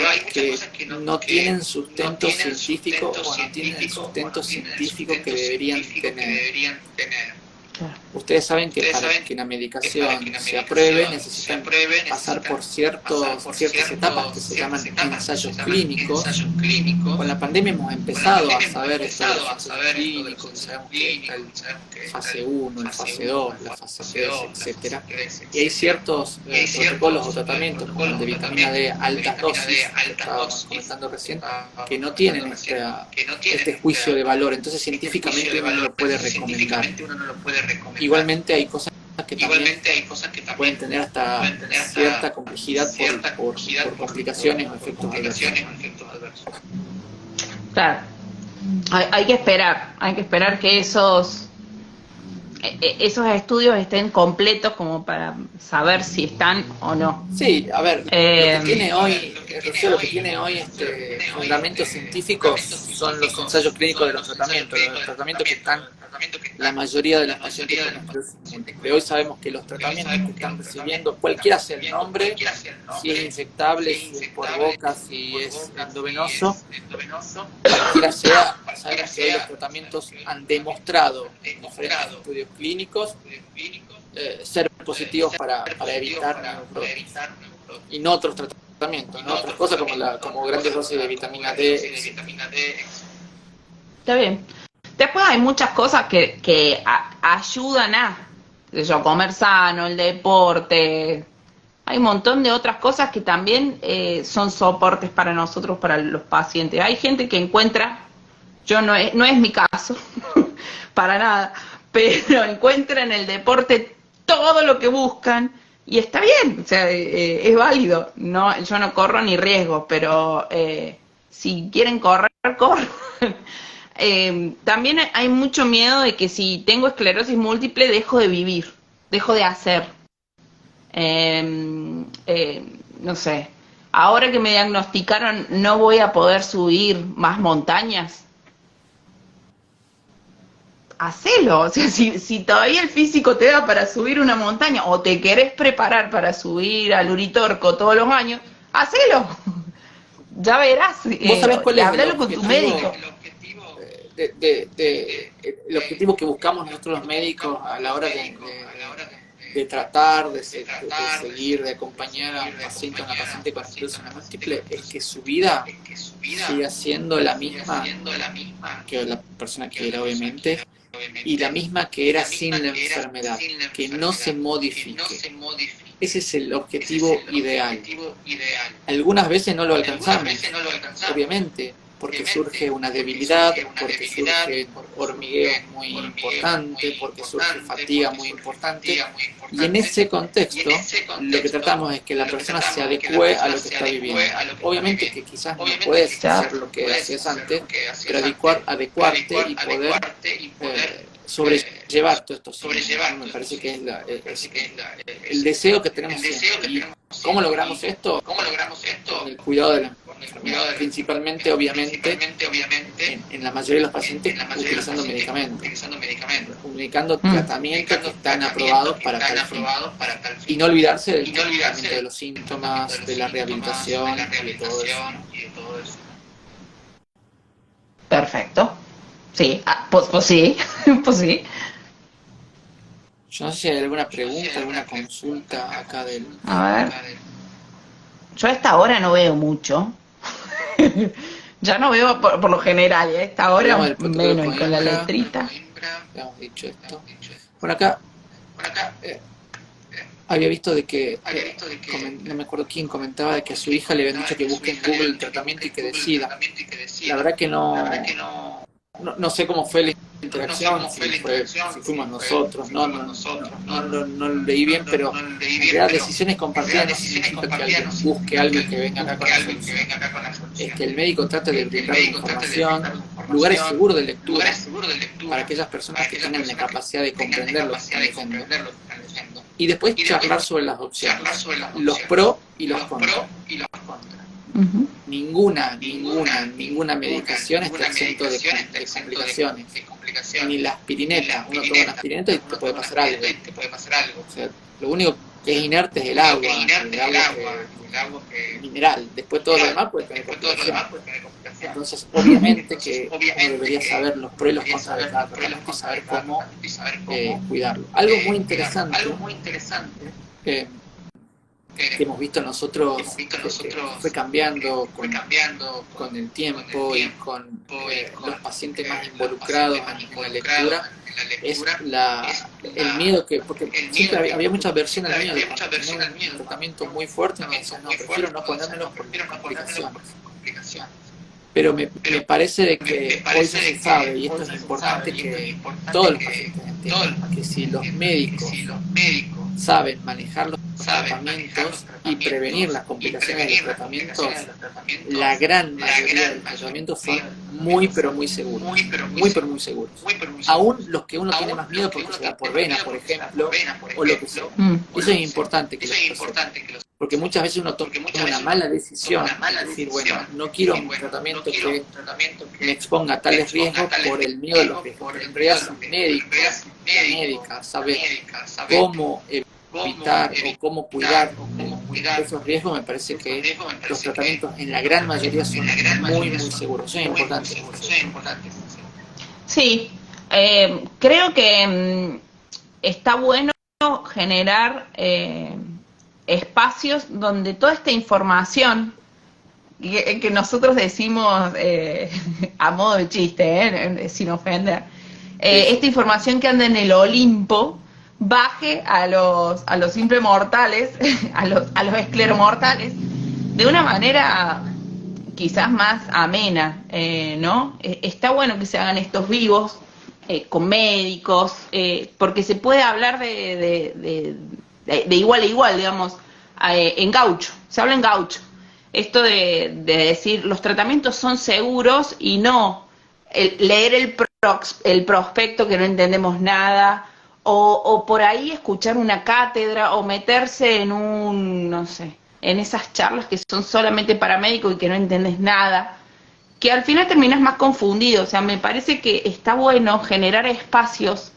no tienen sustento científico o no tienen el sustento científico que deberían tener. Ustedes saben que para que una medicación se apruebe necesitan pasar por ciertas etapas que se llaman ensayos clínicos. Con la pandemia hemos empezado a saber esto de los ensayos clínicos, sabemos que está el fase 1, el fase 2, la fase 3, etc. Y hay ciertos protocolos o tratamientos como el de vitamina D altas dosis, que estábamos comentando recién, que no tienen este juicio de valor. Entonces científicamente uno no lo puede recomendar. Igualmente hay cosas que también pueden tener hasta cierta complejidad por complicaciones o efectos adversos. Claro, hay que esperar que esos estudios estén completos como para saber si están o no. Sí, a ver, lo que tiene hoy, Rocío, lo que tiene hoy fundamentos científicos son los ensayos clínicos de los tratamientos que están la mayoría de los pacientes con esclerosis múltiple. Hoy sabemos que los tratamientos que están recibiendo, cualquiera sea el nombre, si es inyectable, si es por boca, si es endovenoso, cualquiera sea, sabemos que hoy los tratamientos han demostrado en diferentes estudios clínicos ser positivos para evitar neumocrosis. Y no otros tratamientos, no otras cosas como grandes dosis de vitamina D, etc. Está bien. Después hay muchas cosas que ayudan a comer sano, el deporte. Hay un montón de otras cosas que también son soportes para nosotros, para los pacientes. Hay gente que encuentra, no es mi caso, para nada, pero encuentra en el deporte todo lo que buscan y está bien, o sea, es válido. Yo no corro ni riesgo, pero si quieren correr, corran. También hay mucho miedo de que si tengo esclerosis múltiple dejo de vivir, dejo de hacer. No sé, ahora que me diagnosticaron no voy a poder subir más montañas. Hacelo, o sea, si todavía el físico te da para subir una montaña o te querés preparar para subir al Uritorco todos los años, hacelo. Ya verás, ¿Vos sabés cuál es hablalo con tu médico. El objetivo que buscamos nosotros los médicos a la hora de tratar, de seguir, de acompañar a un paciente, a una paciente con esclerosis múltiple, es que su vida siga siendo la misma que la persona que era, obviamente, y la misma que era sin la enfermedad, que no se modifique. Ese es el objetivo ideal. Algunas veces no lo alcanzamos, obviamente, porque surge una debilidad, porque surge hormigueo muy importante, porque surge fatiga muy importante, y en ese contexto lo que tratamos es que la persona se adecue a lo que está viviendo. Obviamente que quizás no puedes hacer lo que hacías antes, pero adecuarte y poder sobrellevar todo esto. Me parece que es el deseo que tenemos siempre. ¿Y cómo logramos esto? Con el cuidado de la enfermedad, principalmente, obviamente, en la mayoría de los pacientes utilizando medicamentos, comunicando tratamientos que están aprobados para tal fin. Y no olvidarse del tratamiento de los síntomas, de la rehabilitación y de todo eso. Perfecto. Sí, pues sí, pues sí. Yo no sé si hay alguna pregunta, alguna consulta acá del... A ver. Yo a esta hora no veo mucho. Ya no veo por lo general, a esta hora menos, y con la letrita. Ya hemos dicho esto. Por acá había visto de que, no me acuerdo quién comentaba, de que a su hija le habían dicho que busque en Google el tratamiento y que decida. La verdad que no sé cómo fue la interacción, si fuimos nosotros, no lo leí bien, pero en realidad decisiones compartidas no significa que alguien busque algo que venga acá con la solución. Es que el médico trate de brindar información, lugares seguros de lectura para aquellas personas que tengan la capacidad de comprender lo que están leyendo. Y después charlar sobre las opciones, los pros y los contras. Ninguna medicación está exento de complicaciones. Ni la aspirineta. Uno toma una aspirineta y te puede pasar algo. O sea, lo único que es inerte es el agua mineral. Después todo lo demás puede tener complicaciones. Entonces, obviamente que uno debería saber los pros y los contras de cada tratamiento y saber cómo cuidarlo. Algo muy interesante que hemos visto nosotros fue cambiando con el tiempo y con los pacientes más involucrados en la lectura, es el miedo porque siempre había mucha aversión al miedo. Cuando tenía un tratamiento muy fuerte me decían, no, prefiero no ponérmelo por complicaciones. Pero me parece de que hoy se sabe, y esto es importante que todos los pacientes entiendan, que si los médicos saben manejar los tratamientos y prevenir las complicaciones de los tratamientos, la gran mayoría de los tratamientos son muy pero muy seguros. Aún los que uno tiene más miedo porque se da por vena, por ejemplo, o lo que sea. Eso es importante que porque muchas veces uno toma una mala decisión, decir, bueno, no quiero un tratamiento que me exponga a tales riesgos por el miedo de los riesgos. En realidad, si un médica sabe cómo evitar o cómo cuidar esos riesgos, me parece que los tratamientos en la gran mayoría son muy seguros. Eso es importante. Sí, creo que está bueno generar espacios donde toda esta información que nosotros decimos a modo de chiste, sin ofender, esta información que anda en el Olimpo baje a los simples mortales, a los escleromortales, de una manera quizás más amena, ¿no? Está bueno que se hagan estos vivos con médicos, porque se puede hablar de igual a igual, digamos, en gaucho, se habla en gaucho. Esto de decir, los tratamientos son seguros y no leer el prospecto que no entendemos nada, o por ahí escuchar una cátedra, o meterse en no sé, en esas charlas que son solamente para médicos y que no entendés nada, que al final terminas más confundido. O sea, me parece que está bueno generar espacios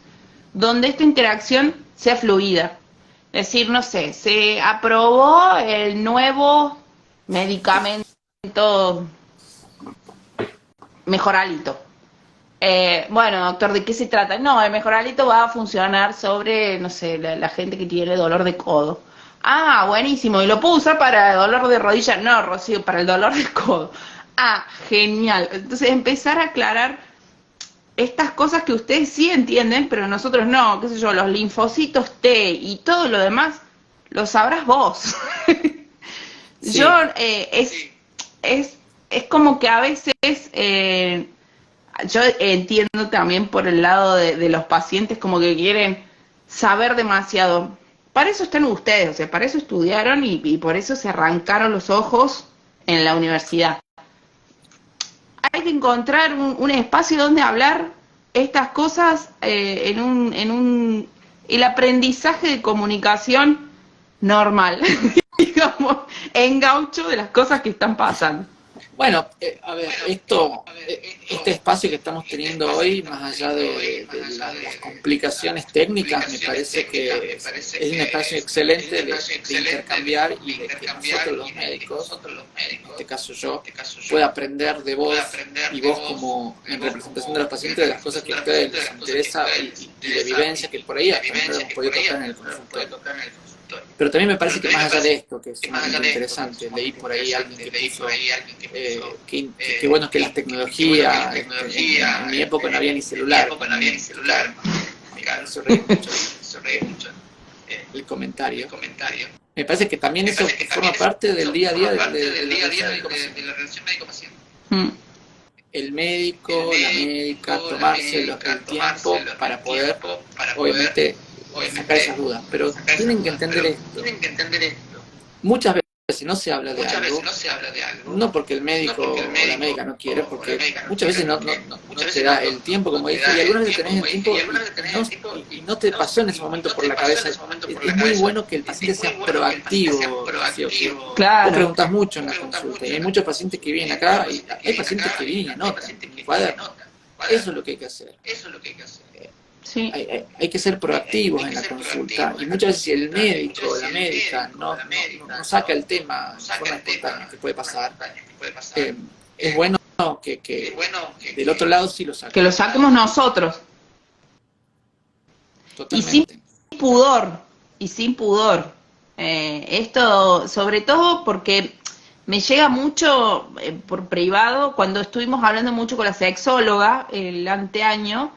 donde esta interacción sea fluida. Es decir, no sé, se aprobó el nuevo medicamento Mejoralito. Bueno, doctor, ¿de qué se trata? No, el Mejoralito va a funcionar sobre, no sé, la gente que tiene dolor de codo. Ah, buenísimo. ¿Y lo puedo usar para el dolor de rodilla? No, Rocío, para el dolor de codo. Ah, genial. Entonces, empezar a aclarar estas cosas que ustedes sí entienden, pero nosotros no. Qué sé yo, los linfocitos T y todo lo demás, lo sabrás vos. Sí. Yo, es como que a veces, yo entiendo también por el lado de los pacientes como que quieren saber demasiado. Para eso están ustedes, o sea, para eso estudiaron y por eso se arrancaron los ojos en la universidad. Hay que encontrar un espacio donde hablar estas cosas el aprendizaje de comunicación normal, digamos, en gaucho de las cosas que están pasando. Bueno, a ver, este espacio que estamos teniendo hoy, más allá de las complicaciones técnicas, me parece que es un espacio excelente de intercambiar y de que nosotros los médicos, en este caso yo, pueda aprender de vos y vos como en representación de los pacientes de las cosas que a ustedes les interesa y de vivencia que por ahí hasta no hemos podido tocar en el consultorio. Pero también me parece que más allá de esto, que es sumamente interesante, leí por ahí alguien que puso que bueno que las tecnologías, en mi época no había ni celular. Eso reí mucho el comentario. Me parece que también eso forma parte del día a día de la relación médico-paciente. El médico, la médica, tomarse el tiempo para poder, obviamente, sacar esas dudas, pero tienen que entender esto. Muchas veces no se habla de algo, no porque el médico o la médica no quiere, porque muchas veces no te da el tiempo, como dije, y algunas veces tenés el tiempo y no te pasó en ese momento por la cabeza. Es muy bueno que el paciente sea proactivo. Claro. Vos preguntás mucho en la consulta, y hay muchos pacientes que vienen acá, y hay pacientes que vienen y anotan en el cuaderno. Eso es lo que hay que hacer. Sí. Hay que ser proactivos en la consulta, y muchas veces si el médico o la médica no saca el tema de forma espontánea, que puede pasar, es bueno que del otro lado sí lo saquen. Que lo saquemos nosotros. Totalmente. Y sin pudor. Esto, sobre todo porque me llega mucho por privado, cuando estuvimos hablando mucho con la sexóloga el anteaño,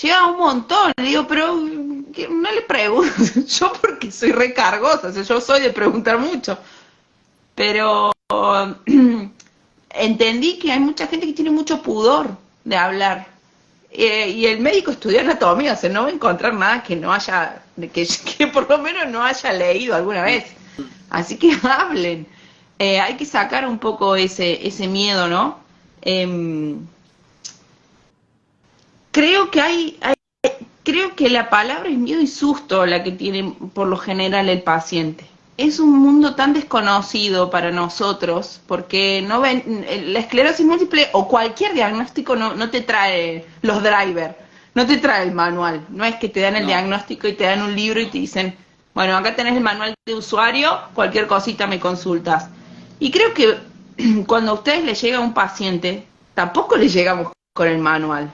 llega un montón, le digo, pero no le pregunto, yo porque soy recargosa, o sea, yo soy de preguntar mucho, pero entendí que hay mucha gente que tiene mucho pudor de hablar, y el médico estudió anatomía, o sea, no va a encontrar nada que no haya, que por lo menos no haya leído alguna vez, así que hablen, hay que sacar un poco ese miedo, ¿no? Creo que la palabra es miedo y susto la que tiene por lo general el paciente. Es un mundo tan desconocido para nosotros, porque no ven, la esclerosis múltiple o cualquier diagnóstico no te trae los drivers, no te trae el manual. No es que te dan el diagnóstico y te dan un libro y te dicen, bueno, acá tenés el manual de usuario, cualquier cosita me consultas. Y creo que cuando a ustedes les llega un paciente, tampoco les llegamos con el manual.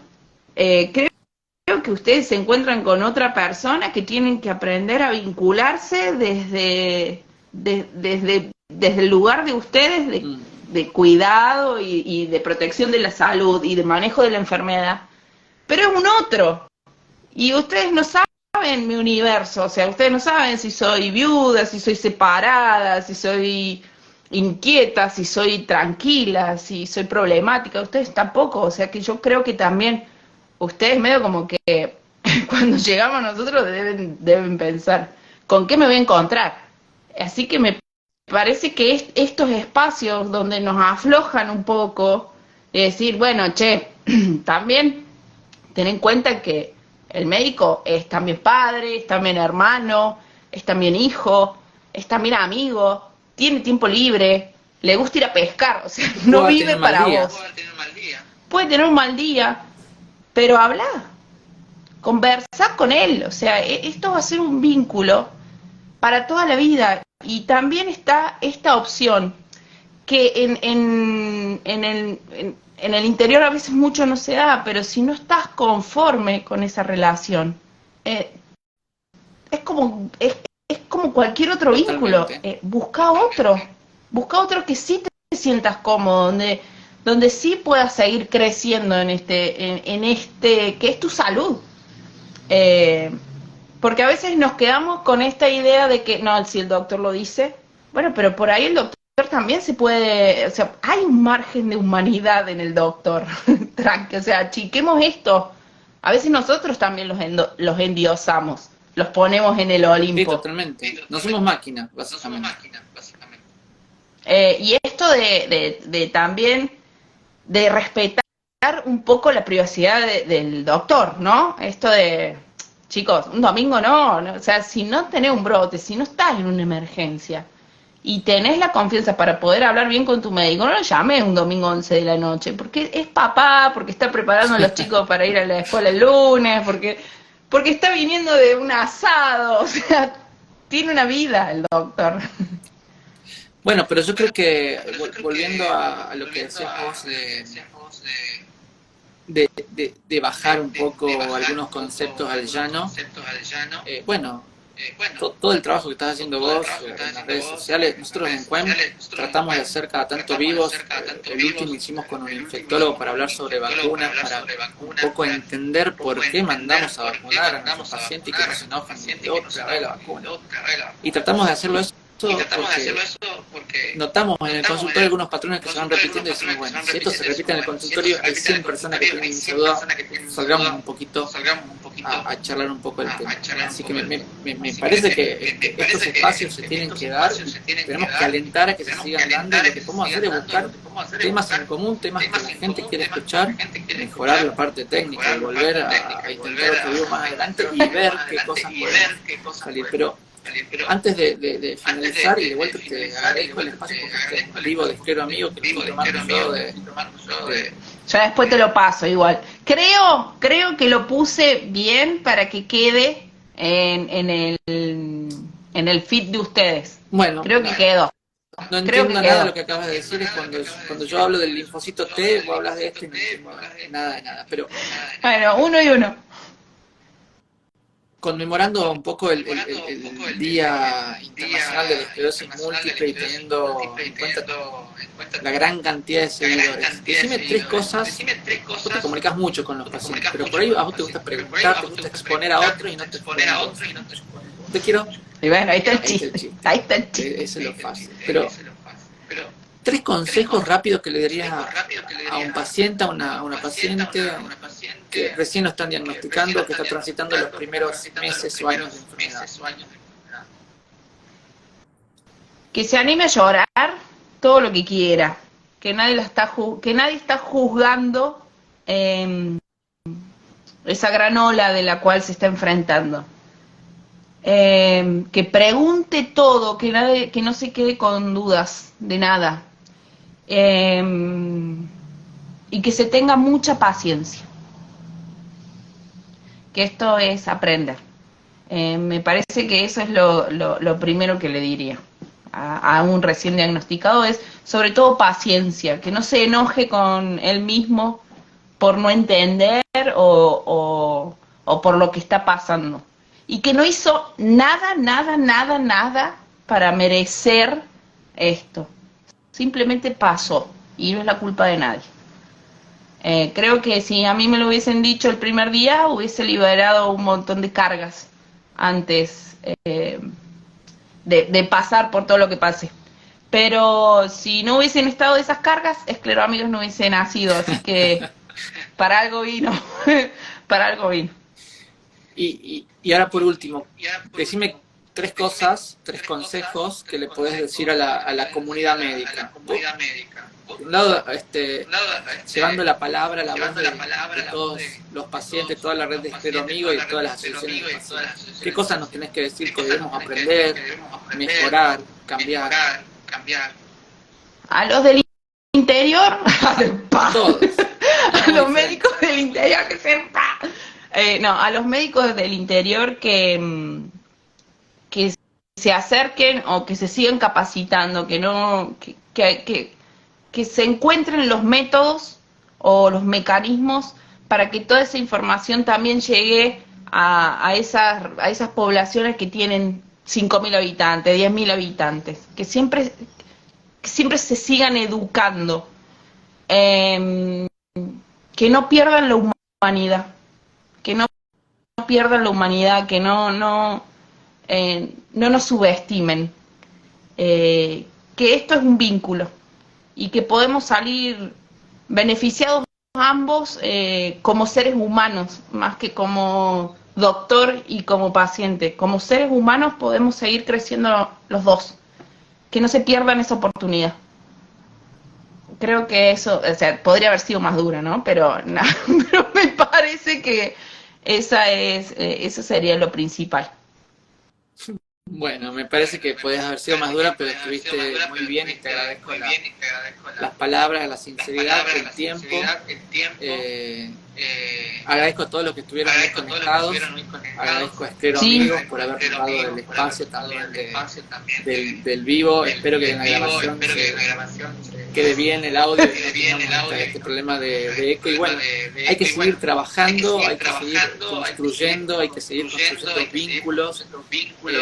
Creo que ustedes se encuentran con otra persona que tienen que aprender a vincularse desde el lugar de ustedes de cuidado y de protección de la salud y de manejo de la enfermedad, pero es un otro, y ustedes no saben mi universo, o sea, ustedes no saben si soy viuda, si soy separada, si soy inquieta, si soy tranquila, si soy problemática, ustedes tampoco, o sea que yo creo que también ustedes medio como que cuando llegamos a nosotros deben pensar, ¿con qué me voy a encontrar? Así que me parece que estos espacios donde nos aflojan un poco, y decir, bueno, che, también ten en cuenta que el médico es también padre, es también hermano, es también hijo, es también amigo, tiene tiempo libre, le gusta ir a pescar, o sea, no vive para vos. Puede tener un mal día, pero habla, conversá con él, o sea, esto va a ser un vínculo para toda la vida. Y también está esta opción que en el interior a veces mucho no se da, pero si no estás conforme con esa relación, es como cualquier otro vínculo, busca otro que sí te sientas cómodo, donde sí puedas seguir creciendo en este que es tu salud. Porque a veces nos quedamos con esta idea de que, no, si el doctor lo dice, bueno, pero por ahí el doctor también se puede, o sea, hay un margen de humanidad en el doctor, o sea, chiquemos esto. A veces nosotros también los endiosamos, los ponemos en el Olimpo. Sí, totalmente. No somos máquinas, básicamente. Y esto de también de respetar un poco la privacidad del doctor, ¿no? Esto de, chicos, un domingo no, o sea, si no tenés un brote, si no estás en una emergencia y tenés la confianza para poder hablar bien con tu médico, no lo llames un domingo 11 de la noche, porque es papá, porque está preparando a los chicos para ir a la escuela el lunes, porque está viniendo de un asado, o sea, tiene una vida el doctor. Bueno, pero yo creo que, volviendo a lo que decías vos de bajar un poco algunos conceptos al llano, bueno, todo el trabajo que estás haciendo vos en las redes sociales, nosotros en CUEM tratamos de hacer cada tanto vivos, el último hicimos con un infectólogo para hablar sobre vacunas, para un poco entender por qué mandamos a vacunar a nuestros pacientes y que no se enojan de otra vez la vacuna. Y tratamos de hacerlo eso porque notamos en el consultorio algunos patrones que se van repitiendo y decimos, bueno, si esto se repite en el consultorio, hay 100 personas que tienen esa duda, salgamos un poquito a charlar un poco el tema. Así que me parece que estos espacios se tienen que dar, tenemos que alentar a que se sigan dando, y lo que podemos hacer es buscar temas en común, temas que la gente quiere escuchar, mejorar la parte técnica y volver a intentar otro vivo más adelante y ver qué cosas podemos salir. Pero antes de finalizar, y de vuelta te agradezco el espacio porque este vivo de Esclero Amigo que estoy tomando yo de Ya después te lo paso igual. Creo que lo puse bien para que quede en el feed de ustedes. Bueno, creo que quedó. No entiendo nada de lo que acabas de decir, es cuando yo hablo del linfocito T, vos hablas de esto y no entiendo nada de nada. Pero bueno, uno y uno. Conmemorando un poco el Día Internacional de la Esclerosis Múltiple y teniendo en cuenta la gran cantidad de seguidores, decime tres cosas. Vos te comunicas mucho con los pacientes, pero por ahí a vos te gusta preguntar, te gusta exponer a otros y no te exponer a otros. Te quiero... Y bueno, ahí está el chiste. Ahí está el chiste. Eso es lo fácil. Pero tres consejos rápidos que le darías a un paciente, a una paciente que recién lo están diagnosticando, que está transitando los primeros meses o años de enfermedad. Que se anime a llorar todo lo que quiera, que nadie está juzgando esa gran ola de la cual se está enfrentando. Que pregunte todo, que no se quede con dudas de nada, y que se tenga mucha paciencia, que esto es aprender. Me parece que eso es lo primero que le diría a un recién diagnosticado, es sobre todo paciencia, que no se enoje con él mismo por no entender o por lo que está pasando, y que no hizo nada para merecer esto, simplemente pasó y no es la culpa de nadie. Creo que si a mí me lo hubiesen dicho el primer día, hubiese liberado un montón de cargas antes de pasar por todo lo que pasé. Pero si no hubiesen estado esas cargas, Esclero Amigos no hubiese nacido, así que para algo vino, para algo vino. Y ahora por último, decime tres consejos que le podés decir a la comunidad médica. Por un lado, llevando la palabra, la voz de todos los pacientes, toda la red de Esclero Amigo y de todas las asociaciones de pacientes. ¿Qué cosas nos tenés que decir que debemos aprender, mejorar, cambiar? A los del interior, todos. A los médicos del interior que sepa. No, a los médicos del interior que se acerquen o que se sigan capacitando, que se encuentren los métodos o los mecanismos para que toda esa información también llegue a esas poblaciones que tienen 5.000 habitantes, 10.000 habitantes, que siempre se sigan educando, que no pierdan la humanidad, que no nos subestimen, que esto es un vínculo y que podemos salir beneficiados ambos como seres humanos, más que como doctor y como paciente. Como seres humanos podemos seguir creciendo los dos, que no se pierdan esa oportunidad. Creo que eso, o sea, podría haber sido más dura, ¿no? Pero, pero me parece que eso sería lo principal. Bueno, me parece que podías haber sido más dura, pero estuviste muy bien y te agradezco las palabras, la sinceridad, el tiempo. Agradezco a todos los que estuvieron ahí conectados. Agradezco a Estero Amigos por habernos dado el espacio también del vivo. Espero que en la grabación quede bien el audio y no tengamos este problema de eco. Y bueno, hay que seguir trabajando, hay que seguir construyendo, hay que seguir construyendo vínculos.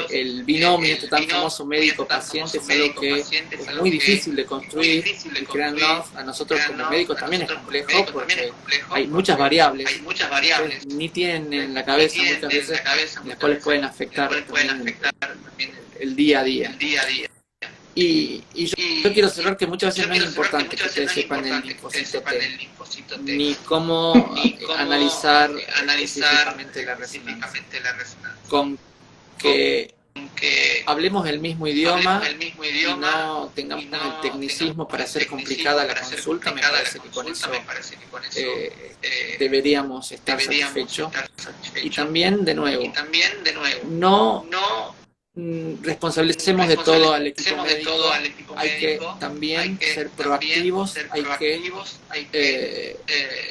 El binomio, este tan famoso médico-paciente, es algo que es muy difícil de construir, y créannos, a nosotros como médicos también es complejo porque hay muchas variables, ustedes ni tienen en la cabeza muchas veces, las cuales pueden afectar también el día a día. Y yo quiero cerrar que muchas veces no es importante que ustedes sepan el linfocito T, ni cómo analizar específicamente la resonancia. Con que hablemos el mismo idioma y no tengamos el tecnicismo para hacer complicada la consulta, me parece que con eso deberíamos estar satisfechos. Y también, de nuevo, no responsabilicemos de todo al equipo médico, hay que también ser proactivos, hay que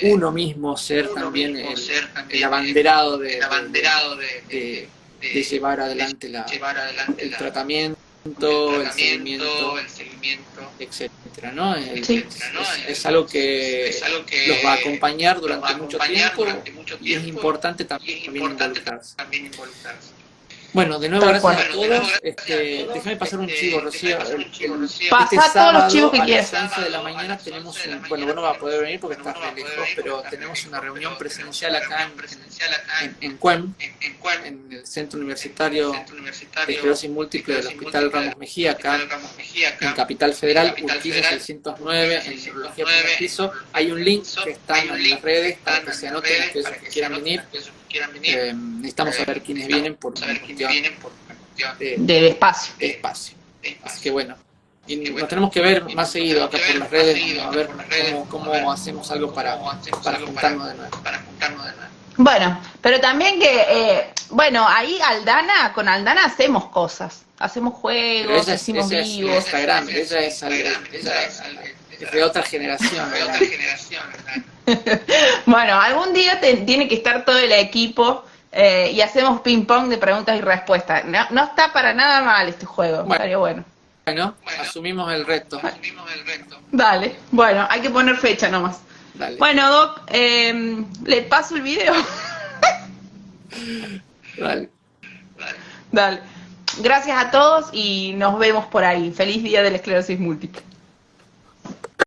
uno mismo ser también el abanderado de llevar adelante el tratamiento, el seguimiento, etcétera, ¿no? Es algo que los va a acompañar durante mucho tiempo y es importante también involucrarse. Bueno, de nuevo, gracias a todos. Déjame pasar un chivo, Rocío. Pasa todos los chivos que quieras. A las 11 de la mañana tenemos bueno, vos no vas a poder venir porque estás re lejos, pero tenemos una reunión presencial acá en CUEM, en el Centro Universitario de Esclerosis Múltiple del Hospital Ramos Mejía, acá en Capital Federal, Urquiza 609, en Neurología Primer Piso. Hay un link que está en las redes para que se anoten aquellos que quieran venir. Necesitamos saber quiénes vienen por una cuestión Del espacio. Así que bueno, y nos tenemos que ver más seguido acá por las redes, a ver cómo hacemos algo para juntarnos de nuevo. Bueno, pero también que, bueno, ahí con Aldana hacemos cosas, hacemos juegos, hacemos vivos. Instagram, ella es de otra generación, ¿verdad? Bueno, algún día tiene que estar todo el equipo y hacemos ping pong de preguntas y respuestas. No está para nada mal este juego, estaría bueno. Bueno, asumimos el reto. Dale, bueno, hay que poner fecha nomás. Dale. Bueno, Doc, le paso el video. Dale. Dale. Gracias a todos y nos vemos por ahí. Feliz día de la esclerosis múltiple.